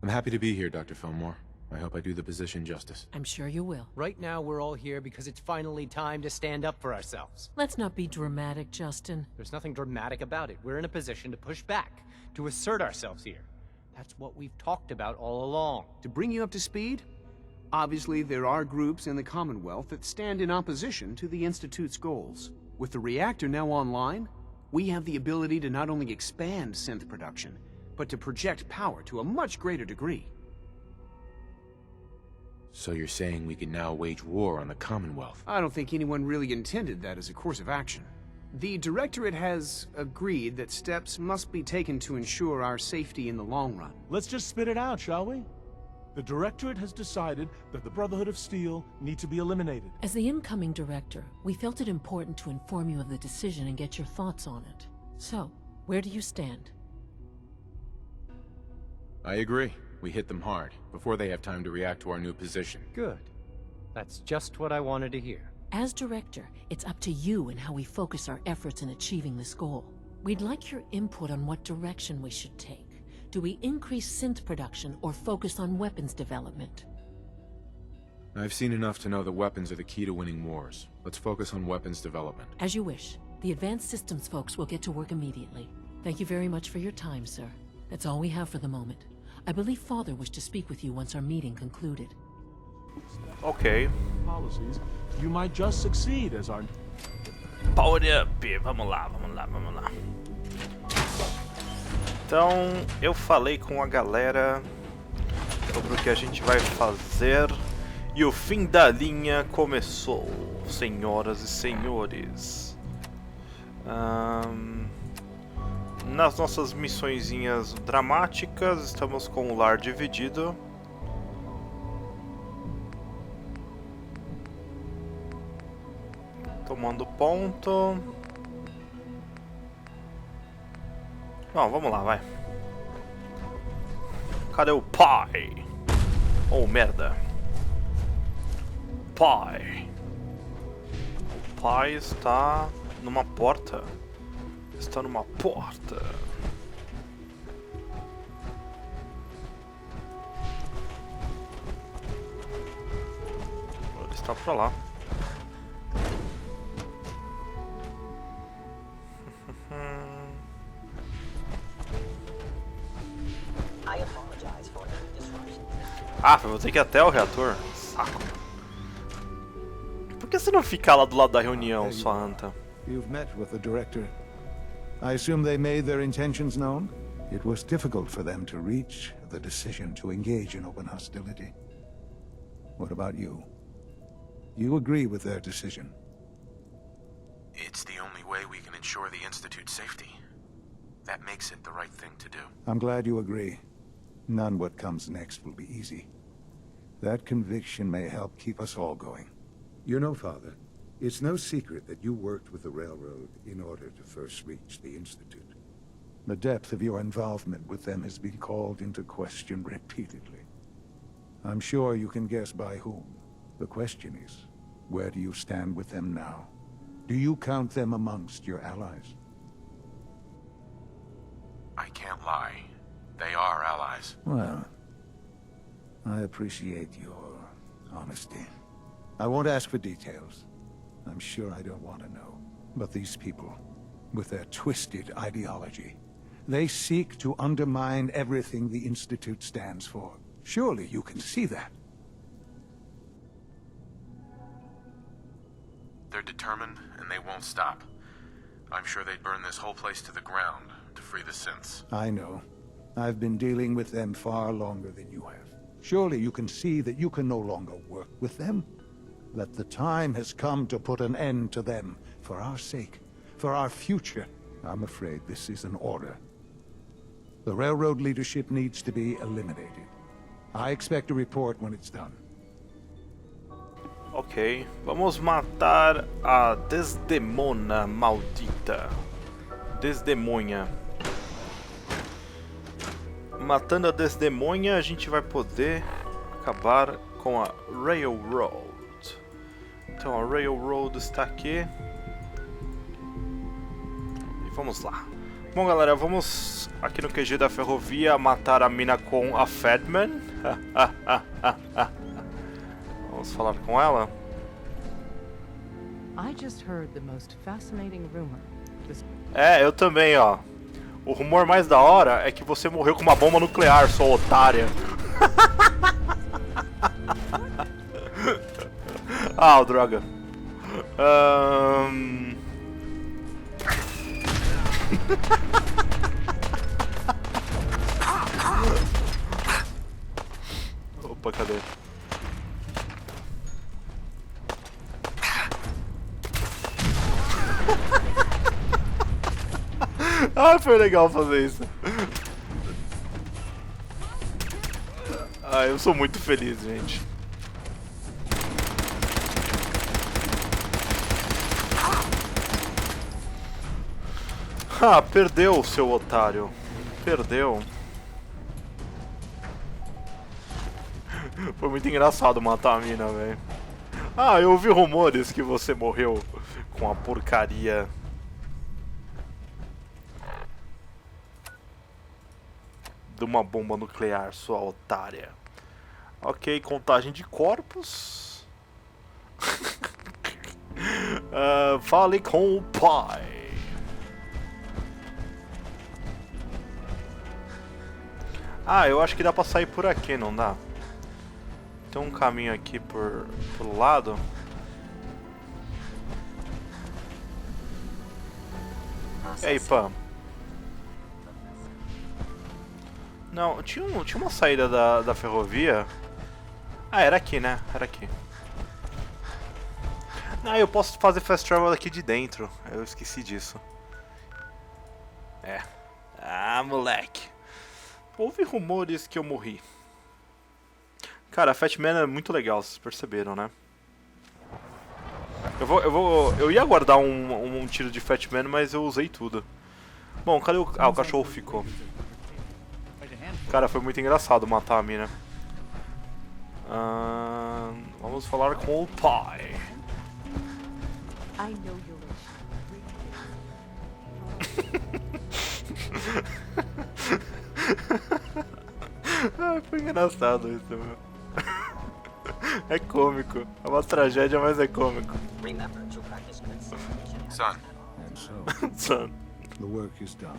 I'm happy to be here, Dr. Fillmore. I hope I do the position justice. I'm sure you will. Right now, we're all here because it's finally time to stand up for ourselves. Let's not be dramatic, Justin. There's nothing dramatic about it. We're in a position to push back, to assert ourselves here. That's what we've talked about all along. To bring you up to speed, obviously there are groups in the Commonwealth that stand in opposition to the Institute's goals. With the reactor now online, we have the ability to not only expand synth production, but to project power to a much greater degree. So you're saying we can now wage war on the Commonwealth? I don't think anyone really intended that as a course of action. The Directorate has agreed that steps must be taken to ensure our safety in the long run. Let's just spit it out, shall we? The Directorate has decided that the Brotherhood of Steel need to be eliminated. As the incoming director, we felt it important to inform you of the decision and get your thoughts on it. So, where do you stand? I agree. We hit them hard, before they have time to react to our new position. Good. That's just what I wanted to hear. As director, it's up to you and how we focus our efforts in achieving this goal. We'd like your input on what direction we should take. Do we increase synth production or focus on weapons development? I've seen enough to know that weapons are the key to winning wars. Let's focus on weapons development. As you wish. The advanced systems folks will get to work immediately. Thank you very much for your time, sir. That's all we have for the moment. I believe Father wished to speak with you once our meeting concluded. Ok. Policies, you might just succeed as our... Power up! Vamos lá, vamos lá, vamos lá. Então, eu falei com a galera sobre o que a gente vai fazer e o fim da linha começou, senhoras e senhores. Nas nossas missõezinhas dramáticas, estamos com o lar dividido. Tomando ponto. Bom, vamos lá, vai. Cadê o pai? Oh, merda. Pai. O pai está numa porta. Está numa porta. Ele está pra lá. I apologize for the disruption. Ah, vou ter que ir até o reator. Saco. Por que você não fica lá do lado da reunião, sua anta? You've met with the director. I assume they made their intentions known? It was difficult for them to reach the decision to engage in open hostility. What about you? You agree with their decision? It's the only way we can ensure the Institute's safety. That makes it the right thing to do. I'm glad you agree. None what comes next will be easy. That conviction may help keep us all going. You know, Father, it's no secret that you worked with the Railroad in order to first reach the Institute. The depth of your involvement with them has been called into question repeatedly. I'm sure you can guess by whom. The question is, where do you stand with them now? Do you count them amongst your allies? I can't lie. They are allies. Well, I appreciate your honesty. I won't ask for details. I'm sure I don't want to know. But these people, with their twisted ideology, they seek to undermine everything the Institute stands for. Surely you can see that. They're determined, and they won't stop. I'm sure they'd burn this whole place to the ground to free the synths. I know. I've been dealing with them far longer than you have. Surely you can see that you can no longer work with them. That the time has come to put an end to them, for our sake, for our future. I'm afraid this is an order. The Railroad leadership needs to be eliminated. I expect a report when it's done. Ok, vamos matar a Desdemona maldita. Desdemonha. Matando a Desdemonha, a gente vai poder acabar com a Railroad. Então a Railroad está aqui. E vamos lá. Bom, galera, vamos aqui no QG da ferrovia matar a mina com a Fatman. Vamos falar com ela. I just heard the most fascinating rumor. É, eu também, ó. O rumor mais da hora é que você morreu com uma bomba nuclear, sua otária. Ah, droga. Opa, cadê? Ah, foi legal fazer isso. Ah, eu sou muito feliz, gente. Ah, perdeu, seu otário. Perdeu. Foi muito engraçado matar a mina, velho. Ah, eu ouvi rumores que você morreu com a porcaria. De uma bomba nuclear, sua otária. Ok, contagem de corpos. Fale com o pai. Ah, eu acho que dá pra sair por aqui, não dá? Tem um caminho aqui pro lado. E aí, Pam? Não, tinha uma saída da ferrovia. Ah, era aqui, né? Era aqui. Ah, eu posso fazer fast travel aqui de dentro. Eu esqueci disso. É. Ah, moleque. Houve rumores que eu morri. Cara, a Fatman é muito legal, vocês perceberam, né? Eu ia guardar um tiro de Fatman, mas eu usei tudo. Bom, cadê o... Ah, o cachorro ficou. Cara, foi muito engraçado matar a mina. Vamos falar com o pai. Foi engraçado isso, meu. É cômico. É uma tragédia, mas é cômico. Son. And so, Son. the work is done.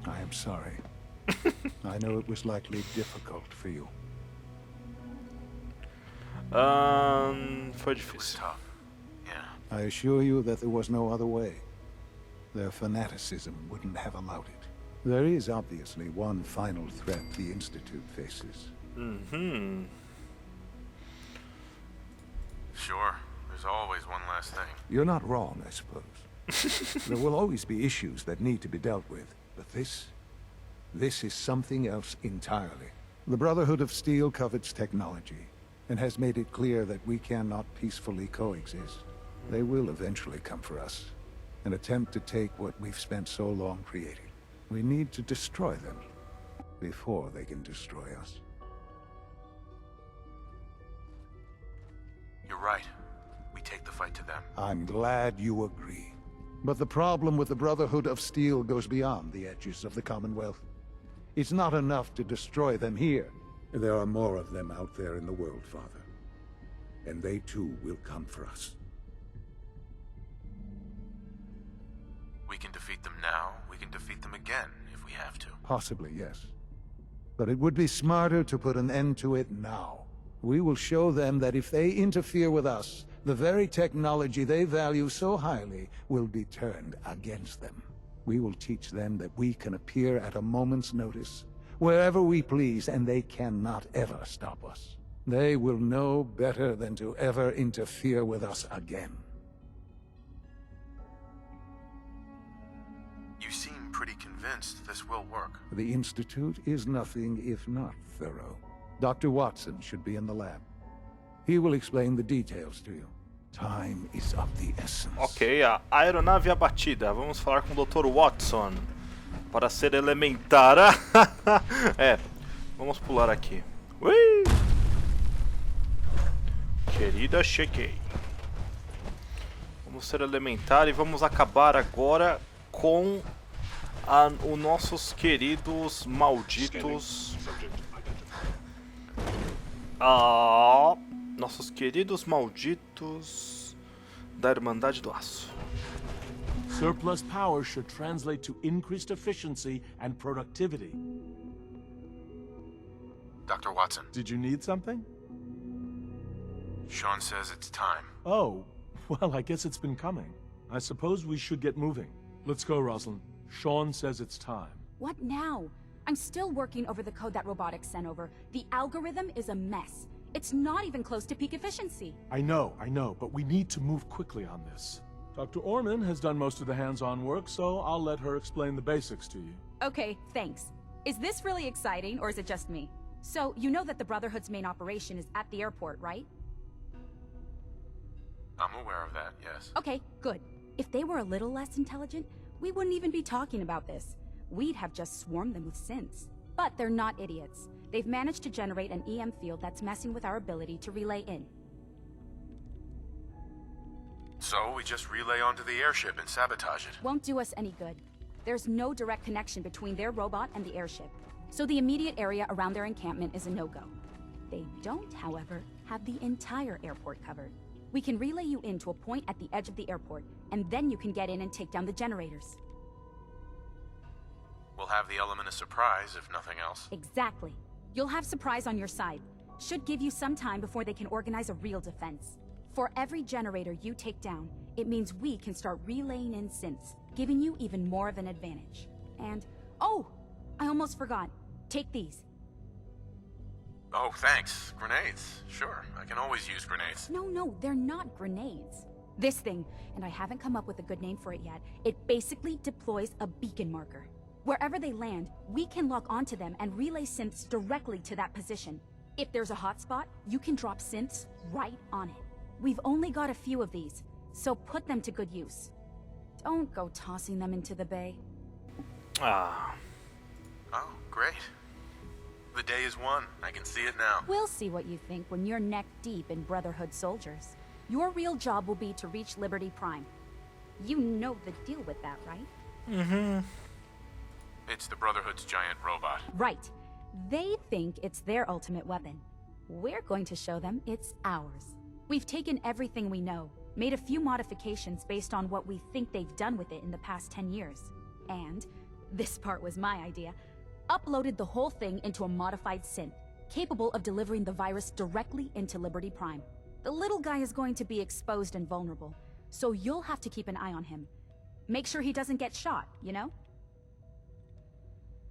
I am sorry. I know it was likely difficult for you. Foi difícil. I assure you that there was no other way. Their fanaticism wouldn't have allowed it. There is obviously one final threat the Institute faces. Sure. There's always one last thing. You're not wrong, I suppose. There will always be issues that need to be dealt with, but this is something else entirely. The Brotherhood of Steel covets technology, and has made it clear that we cannot peacefully coexist. They will eventually come for us, and attempt to take what we've spent so long creating. We need to destroy them, before they can destroy us. You're right. We take the fight to them. I'm glad you agree. But the problem with the Brotherhood of Steel goes beyond the edges of the Commonwealth. It's not enough to destroy them here. There are more of them out there in the world, Father. And they too will come for us. We can defeat them now. We can defeat them again if we have to. Possibly, yes. But it would be smarter to put an end to it now. We will show them that if they interfere with us, the very technology they value so highly will be turned against them. We will teach them that we can appear at a moment's notice, wherever we please, and they cannot ever stop us. They will know better than to ever interfere with us again. You seem pretty convinced this will work. The Institute is nothing if not thorough. Dr. Watson should be in the lab. He will explain the details to you. Time is of the essence. Ok, a aeronave abatida. Vamos falar com o Dr. Watson. Para ser elementar. É, vamos pular aqui. Ui! Querida, cheguei. Vamos ser elementar e vamos acabar agora com os nossos queridos malditos. Nossos queridos malditos da Irmandade do Aço. Surplus power should translate to increased efficiency and productivity. Dr. Watson. Did you need something? Sean says it's time. Oh, well, I guess it's been coming. I suppose we should get moving. Let's go, Rosalind. Sean says it's time. What now? I'm still working over the code that robotics sent over. The algorithm is a mess. It's not even close to peak efficiency. I know, but we need to move quickly on this. Dr. Orman has done most of the hands-on work, so I'll let her explain the basics to you. Okay, thanks. Is this really exciting, or is it just me? So, you know that the Brotherhood's main operation is at the airport, right? I'm aware of that, yes. Okay, good. If they were a little less intelligent, we wouldn't even be talking about this. We'd have just swarmed them with synths. But they're not idiots. They've managed to generate an EM field that's messing with our ability to relay in. So we just relay onto the airship and sabotage it. Won't do us any good. There's no direct connection between their robot and the airship, so the immediate area around their encampment is a no-go. They don't, however, have the entire airport covered. We can relay you in to a point at the edge of the airport, and then you can get in and take down the generators. We'll have the element of surprise, if nothing else. Exactly. You'll have surprise on your side. Should give you some time before they can organize a real defense. For every generator you take down, it means we can start relaying in synths, giving you even more of an advantage. And, oh! I almost forgot. Take these. Oh, thanks. Grenades. Sure, I can always use grenades. No, they're not grenades. This thing, and I haven't come up with a good name for it yet, it basically deploys a beacon marker. Wherever they land, we can lock onto them and relay synths directly to that position. If there's a hotspot, you can drop synths right on it. We've only got a few of these, so put them to good use. Don't go tossing them into the bay. Oh, great. The day is won. I can see it now. We'll see what you think when you're neck deep in Brotherhood soldiers. Your real job will be to reach Liberty Prime. You know the deal with that, right? Mm-hmm. It's the Brotherhood's giant robot. Right. They think it's their ultimate weapon. We're going to show them it's ours. We've taken everything we know, made a few modifications based on what we think they've done with it in the past 10 years. And, this part was my idea, uploaded the whole thing into a modified synth, capable of delivering the virus directly into Liberty Prime. The little guy is going to be exposed and vulnerable, so you'll have to keep an eye on him. Make sure he doesn't get shot, you know?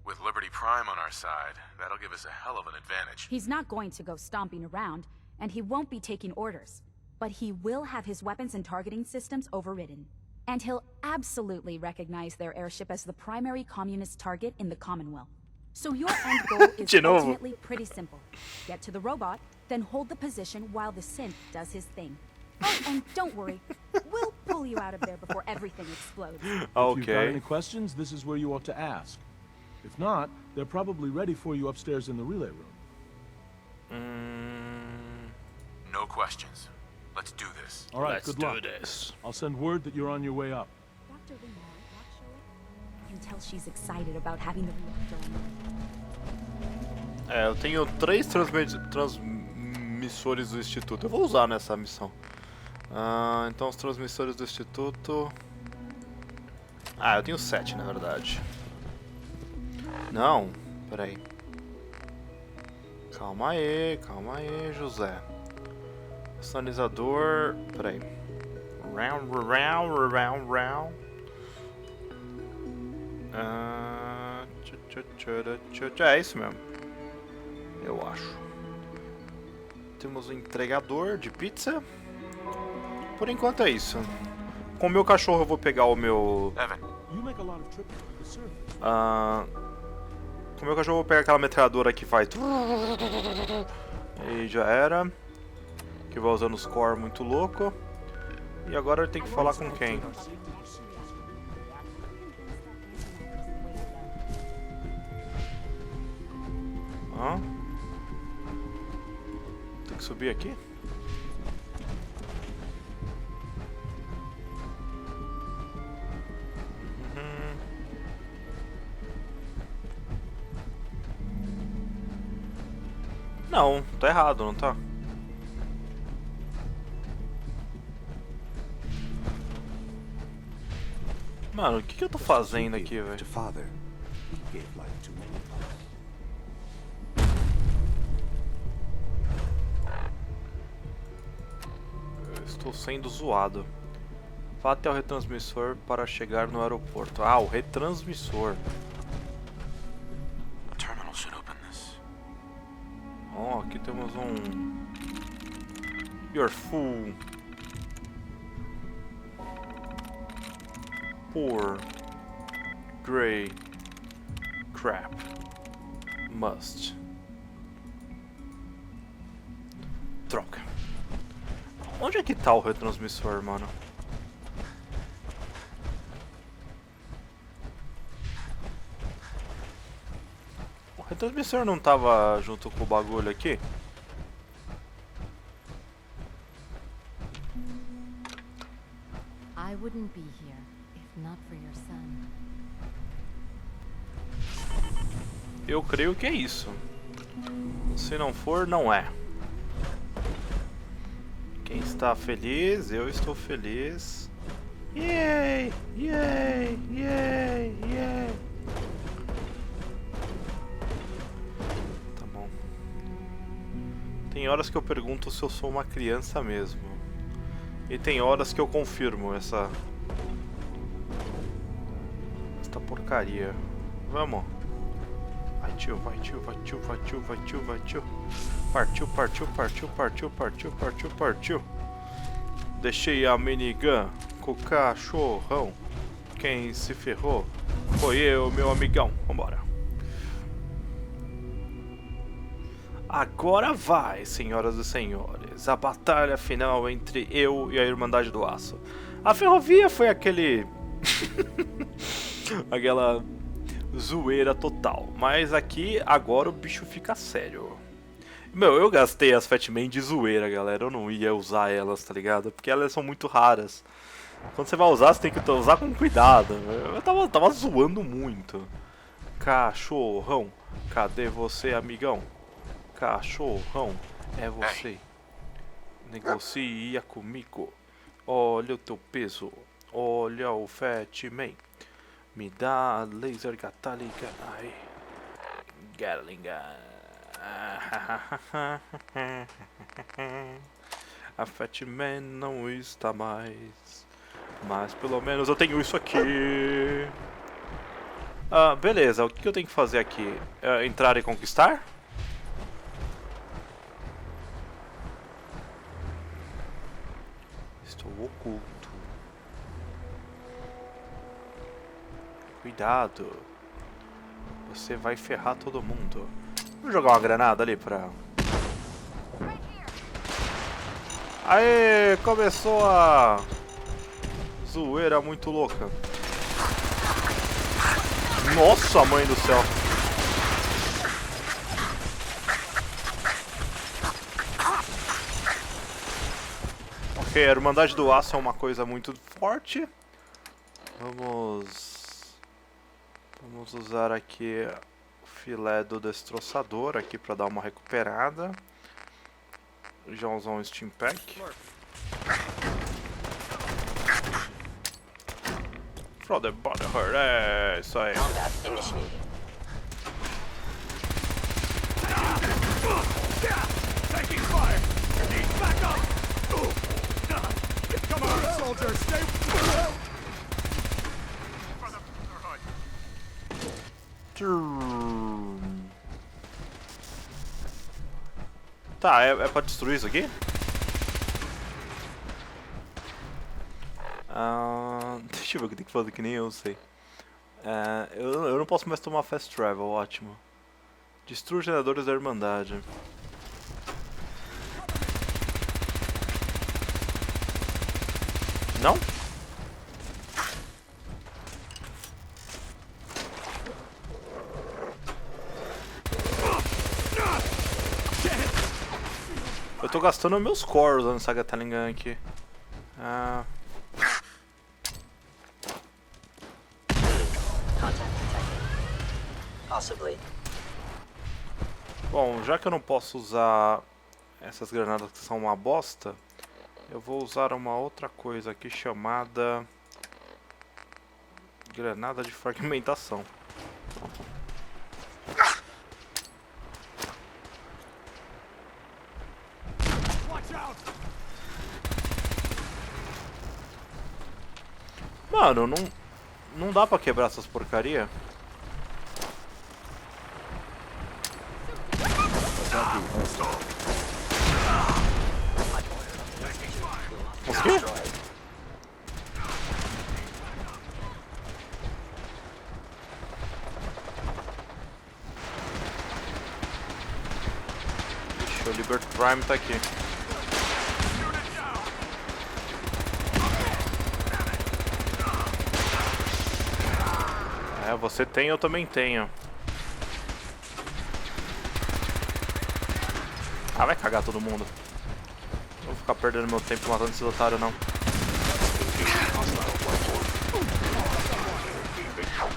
With Liberty Prime on our side, that'll give us a hell of an advantage. He's not going to go stomping around, and he won't be taking orders. But he will have his weapons and targeting systems overridden. And he'll absolutely recognize their airship as the primary communist target in the Commonwealth. So your end goal is ultimately pretty simple. Get to the robot, then hold the position while the synth does his thing. Oh, and don't worry, we'll pull you out of there before everything explodes. Okay. If you've got any questions, this is where you ought to ask. If not, they're probably ready for you upstairs in the relay room. No questions. Let's do this. All right, Let's good luck. do this. I'll send word that you're on your way up. Dr. Lee, I can tell she's excited about having the reactor on. Eu tenho 3 transmissores do Instituto. Eu vou usar nessa missão. Então os transmissores do Instituto... eu tenho 7 na verdade. Não, peraí. Calma aí, José. Sinalizador. Peraí. Round. É isso mesmo. Eu acho. Temos um entregador de pizza. Por enquanto é isso. Com o meu cachorro eu vou pegar o meu... Com o meu cachorro eu vou pegar aquela metralhadora que faz... E já era. Que vai usando os core muito louco. E agora ele tem que falar com quem? Tem que subir aqui? Não, tá errado, não tá? Mano, o que eu tô fazendo aqui, velho? Eu estou sendo zoado. Vá até o retransmissor para chegar no aeroporto. Ah, o retransmissor. Oh, aqui temos um... You're full. Poor. Grey. Crap. Must. Troca. Onde é que tá o retransmissor, mano? O retransmissor não tava junto com o bagulho aqui? I wouldn't be here if not for your son. Eu creio que é isso. Se não for, não é. Quem está feliz, eu estou feliz. Yay! Yay! Yay! Yay! Tá bom. Tem horas que eu pergunto se eu sou uma criança mesmo. E tem horas que eu confirmo essa porcaria. Vamos. Vai tio, vai tio, vai tio, vai tio, vai tio, vai tio. Partiu, partiu, partiu, partiu, partiu, partiu, partiu. Deixei a minigun com o cachorrão. Quem se ferrou foi eu, meu amigão. Vambora. Agora vai, senhoras e senhores. A batalha final entre eu e a Irmandade do Aço. A ferrovia foi aquele... aquela zoeira total. Mas aqui, agora o bicho fica sério. Meu, eu gastei as Fatman de zoeira, galera. Eu não ia usar elas, tá ligado? Porque elas são muito raras. Quando você vai usar, você tem que usar com cuidado. Eu tava zoando muito. Cachorrão, cadê você, amigão? Cachorrão, é você. Negocia comigo. Olha o teu peso. Olha o Fatman. Me dá a laser Gatling Gun. Ai. Gatling Gun. A Fatman não está mais. Mas pelo menos eu tenho isso aqui. Ah, beleza. O que eu tenho que fazer aqui? Entrar e conquistar? Estou oculto. Cuidado. Você vai ferrar todo mundo. Vou jogar uma granada ali pra... Aê! Começou a... zoeira muito louca. Nossa, mãe do céu. Ok, a Irmandade do Aço é uma coisa muito forte. Vamos usar aqui o filé do destroçador aqui para dar uma recuperada. Já usar um Steam Pack. From the body hurt, é isso aí. Taking fire! Need backup! Come on, soldier, stay... Tá, é pra destruir isso aqui? Deixa eu ver o que tem que fazer que nem eu sei. Eu não posso mais tomar fast travel, ótimo. Destrua os geradores da Irmandade. Não? Eu tô gastando meus cores usando essa Gatling Gun aqui. Possibly. Bom, já que eu não posso usar essas granadas que são uma bosta, eu vou usar uma outra coisa aqui chamada granada de fragmentação. Mano, não dá pra quebrar essas porcaria? Consegui? Ixi, o Liberty Prime tá aqui. É, você tem, eu também tenho. Ah, vai cagar todo mundo. Não vou ficar perdendo meu tempo matando esses otários, não.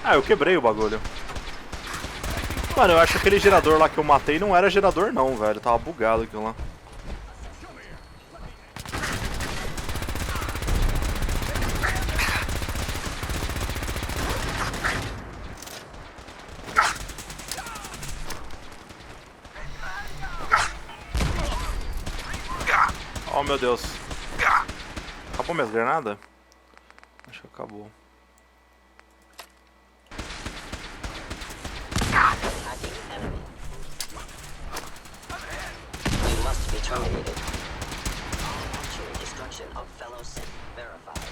Ah, eu quebrei o bagulho. Mano, eu acho que aquele gerador lá que eu matei não era gerador não, velho. Tava bugado aquilo lá. Oh, meu Deus. Acabou minhas granadas? Acho que acabou.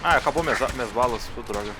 Ah, acabou minhas balas, pô, droga.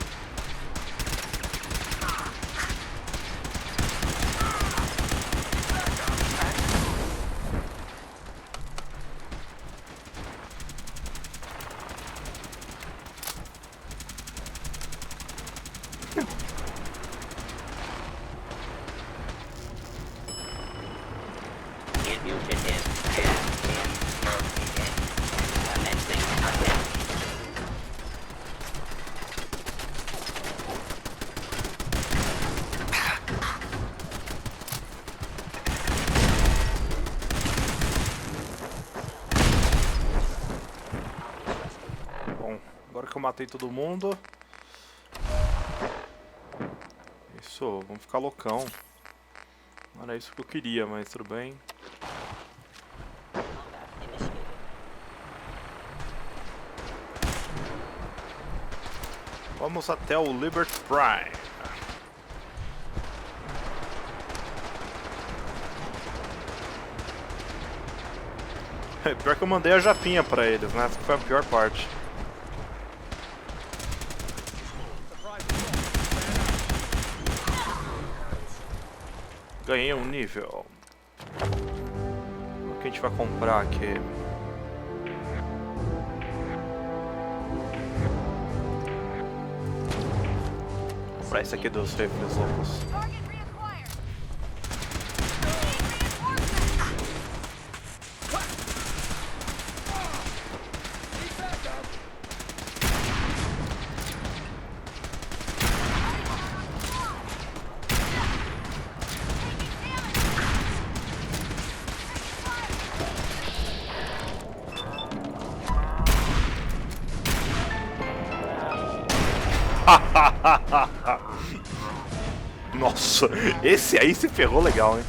Agora que eu matei todo mundo. Isso, vamos ficar loucão. Não era isso que eu queria, mas tudo bem. Vamos até o Liberty Prime. Pior que eu mandei a japinha pra eles, né? Essa foi a pior parte. Ganhei um nível. O que a gente vai comprar aqui? Vou comprar esse aqui dos rifles loucos. Nossa, esse aí se ferrou legal, hein?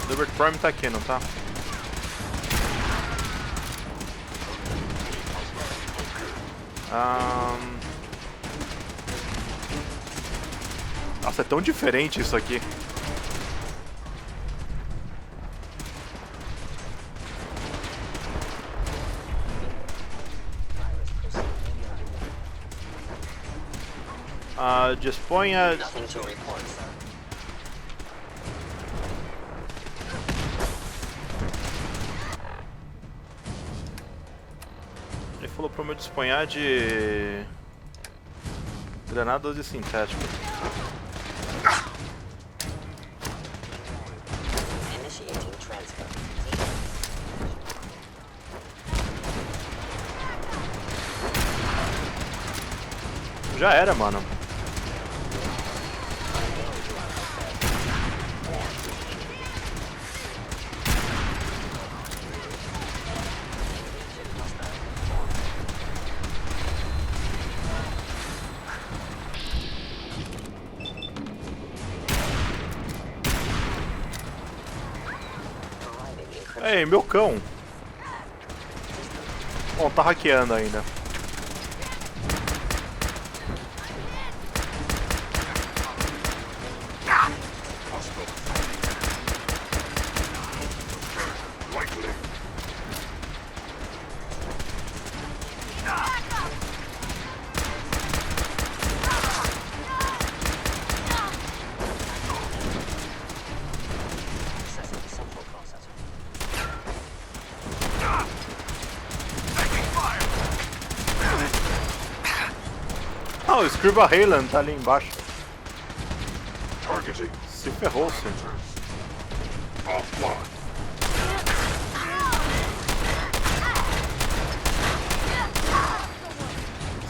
O Liberty Prime tá aqui, não tá? Nossa, é tão diferente isso aqui. Disponha... Ele falou pra eu disponhar de... granadas de sintético. Já era, mano. Ei, meu cão. Bom, tá hackeando ainda. Ah, o Scriba Haaland tá ali embaixo. Se ferrou-se.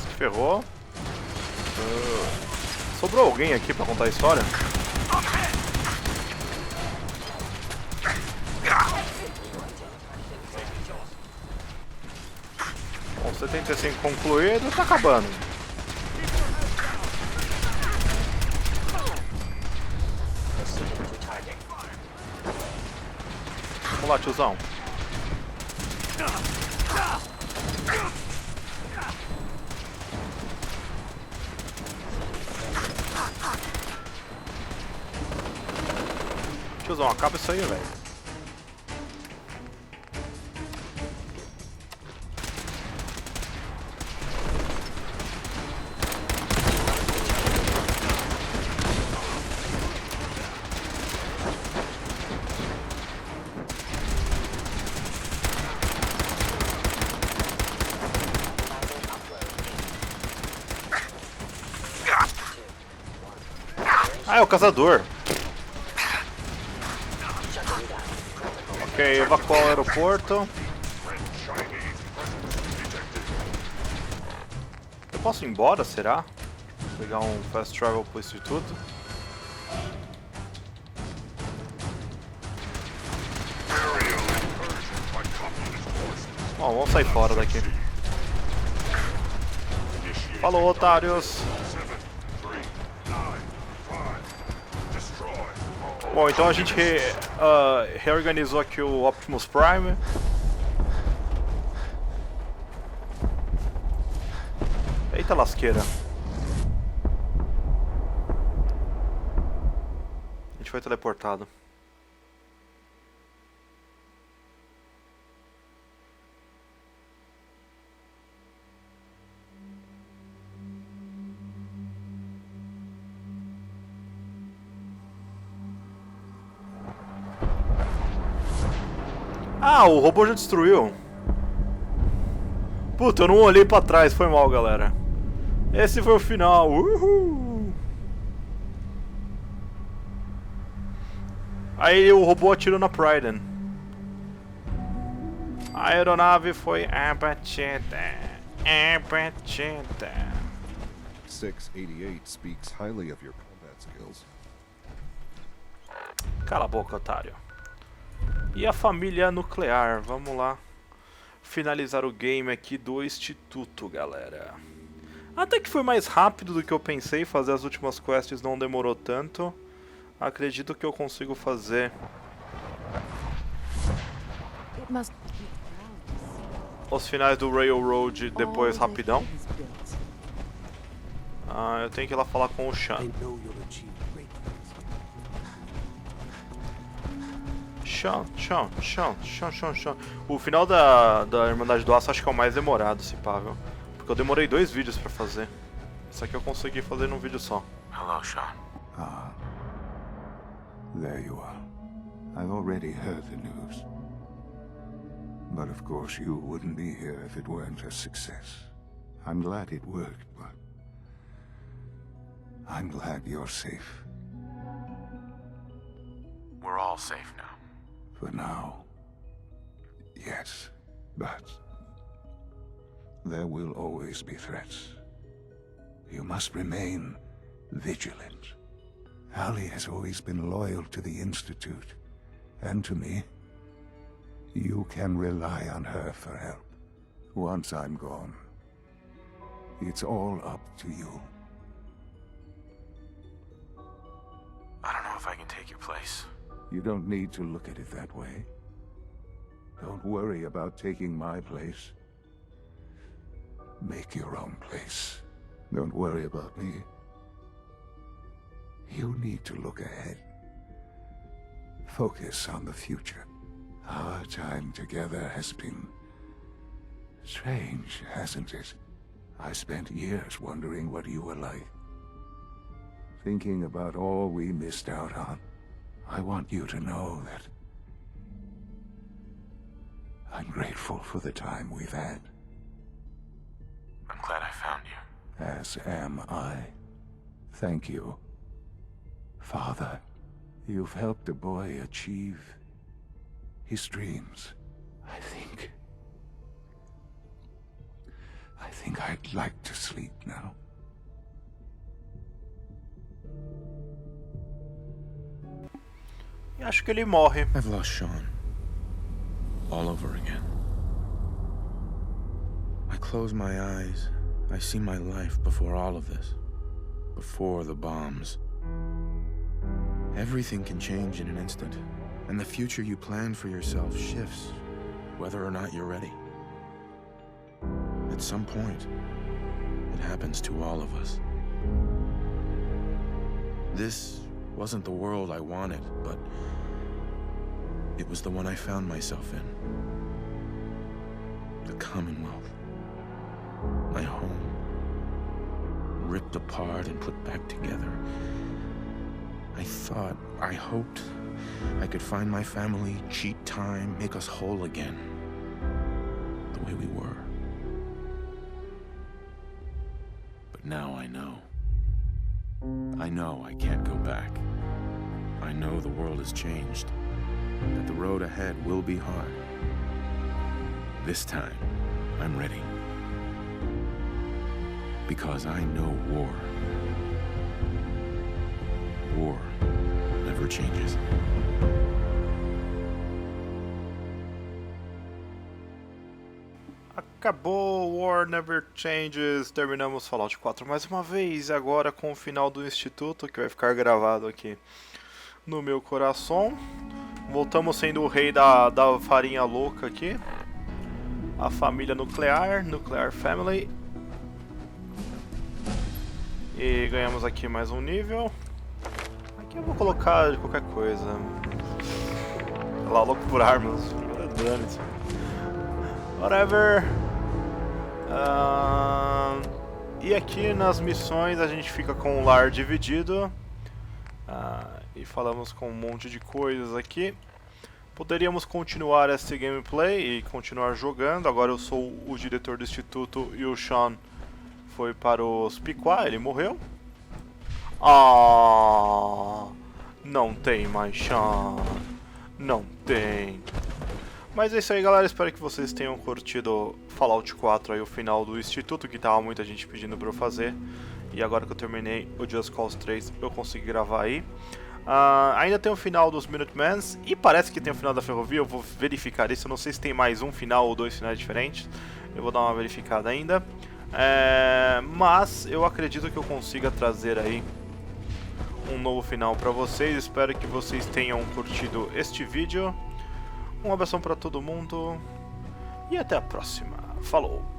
Se ferrou. Sobrou alguém aqui pra contar a história? Bom, 75 concluído, tá acabando. Vamos lá, tiozão. Tiozão, acaba isso aí, velho. Ah, é o caçador. Ok, evacuar o aeroporto. Eu posso ir embora, será? Pegar um fast travel pro Instituto. Bom, vamos sair fora daqui. Falou, otários. Bom, então a gente reorganizou aqui o Optimus Prime. Eita lasqueira. A gente foi teleportado. Ah, o robô já destruiu. Puta, eu não olhei pra trás, foi mal, galera. Esse foi o final. Uhul. Aí o robô atirou na Pryden. A aeronave foi abatida. Abatida. 688 speaks highly of your combat skills. Cala a boca, otário. E a família nuclear, vamos lá finalizar o game aqui do Instituto, galera. Até que foi mais rápido do que eu pensei, fazer as últimas quests não demorou tanto. Acredito que eu consigo fazer os finais do Railroad depois rapidão. Ah, eu tenho que ir lá falar com o Sean. Chão. O final da Irmandade do Aço acho que é o mais demorado, se pá, viu? Porque eu demorei 2 vídeos pra fazer. Isso aqui eu consegui fazer num vídeo só. Hello, Sean. Ah. There you are. I've already heard the news. But of course you wouldn't be here if it weren't a success. I'm glad it worked, but I'm glad you're safe. We're all safe now. For now. Yes, but there will always be threats. You must remain vigilant. Ali has always been loyal to the Institute, and to me. You can rely on her for help. Once I'm gone, it's all up to you. I don't know if I can take your place. You don't need to look at it that way. Don't worry about taking my place. Make your own place. Don't worry about me. You need to look ahead. Focus on the future. Our time together has been strange, hasn't it? I spent years wondering what you were like. Thinking about all we missed out on. I want you to know that I'm grateful for the time we've had. I'm glad I found you. As am I. Thank you. Father, you've helped a boy achieve his dreams. I think I'd like to sleep now. E acho que ele morre. I've lost Sean. All over again. I close my eyes. I see my life before all of this. Before the bombs. Everything can change in an instant, and the future you planned for yourself shifts, whether or not you're ready. At some point, it happens to all of us. This wasn't the world I wanted, but it was the one I found myself in. The Commonwealth. My home. Ripped apart and put back together. I hoped I could find my family, cheat time, make us whole again. The way we were. But now I know. I know I can't go back. I know the world has changed. That the road ahead will be hard. This time, I'm ready. Because I know war. War never changes. Acabou, War Never Changes. Terminamos Fallout 4 mais uma vez, agora com o final do Instituto, que vai ficar gravado aqui no meu coração. Voltamos sendo o rei da farinha louca aqui. A família nuclear, Nuclear Family. E ganhamos aqui mais um nível. Aqui eu vou colocar de qualquer coisa. Sei lá, louco por armas. Dane-se. Whatever. E aqui nas missões a gente fica com o lar dividido. E falamos com um monte de coisas aqui. Poderíamos continuar esse gameplay e continuar jogando. Agora eu sou o diretor do Instituto e o Sean foi para os Piquá, ele morreu. Não tem mais Sean. Não tem. Mas é isso aí, galera, espero que vocês tenham curtido Fallout 4 aí, o final do Instituto, que tava muita gente pedindo pra eu fazer. E agora que eu terminei o Just Cause 3, eu consegui gravar aí. Ainda tem o final dos Minutemans, e parece que tem o final da ferrovia, eu vou verificar isso, eu não sei se tem mais um final ou dois finais diferentes. Eu vou dar uma verificada ainda. Mas eu acredito que eu consiga trazer aí um novo final pra vocês. Espero que vocês tenham curtido este vídeo. Um abração pra todo mundo e até a próxima. Falou!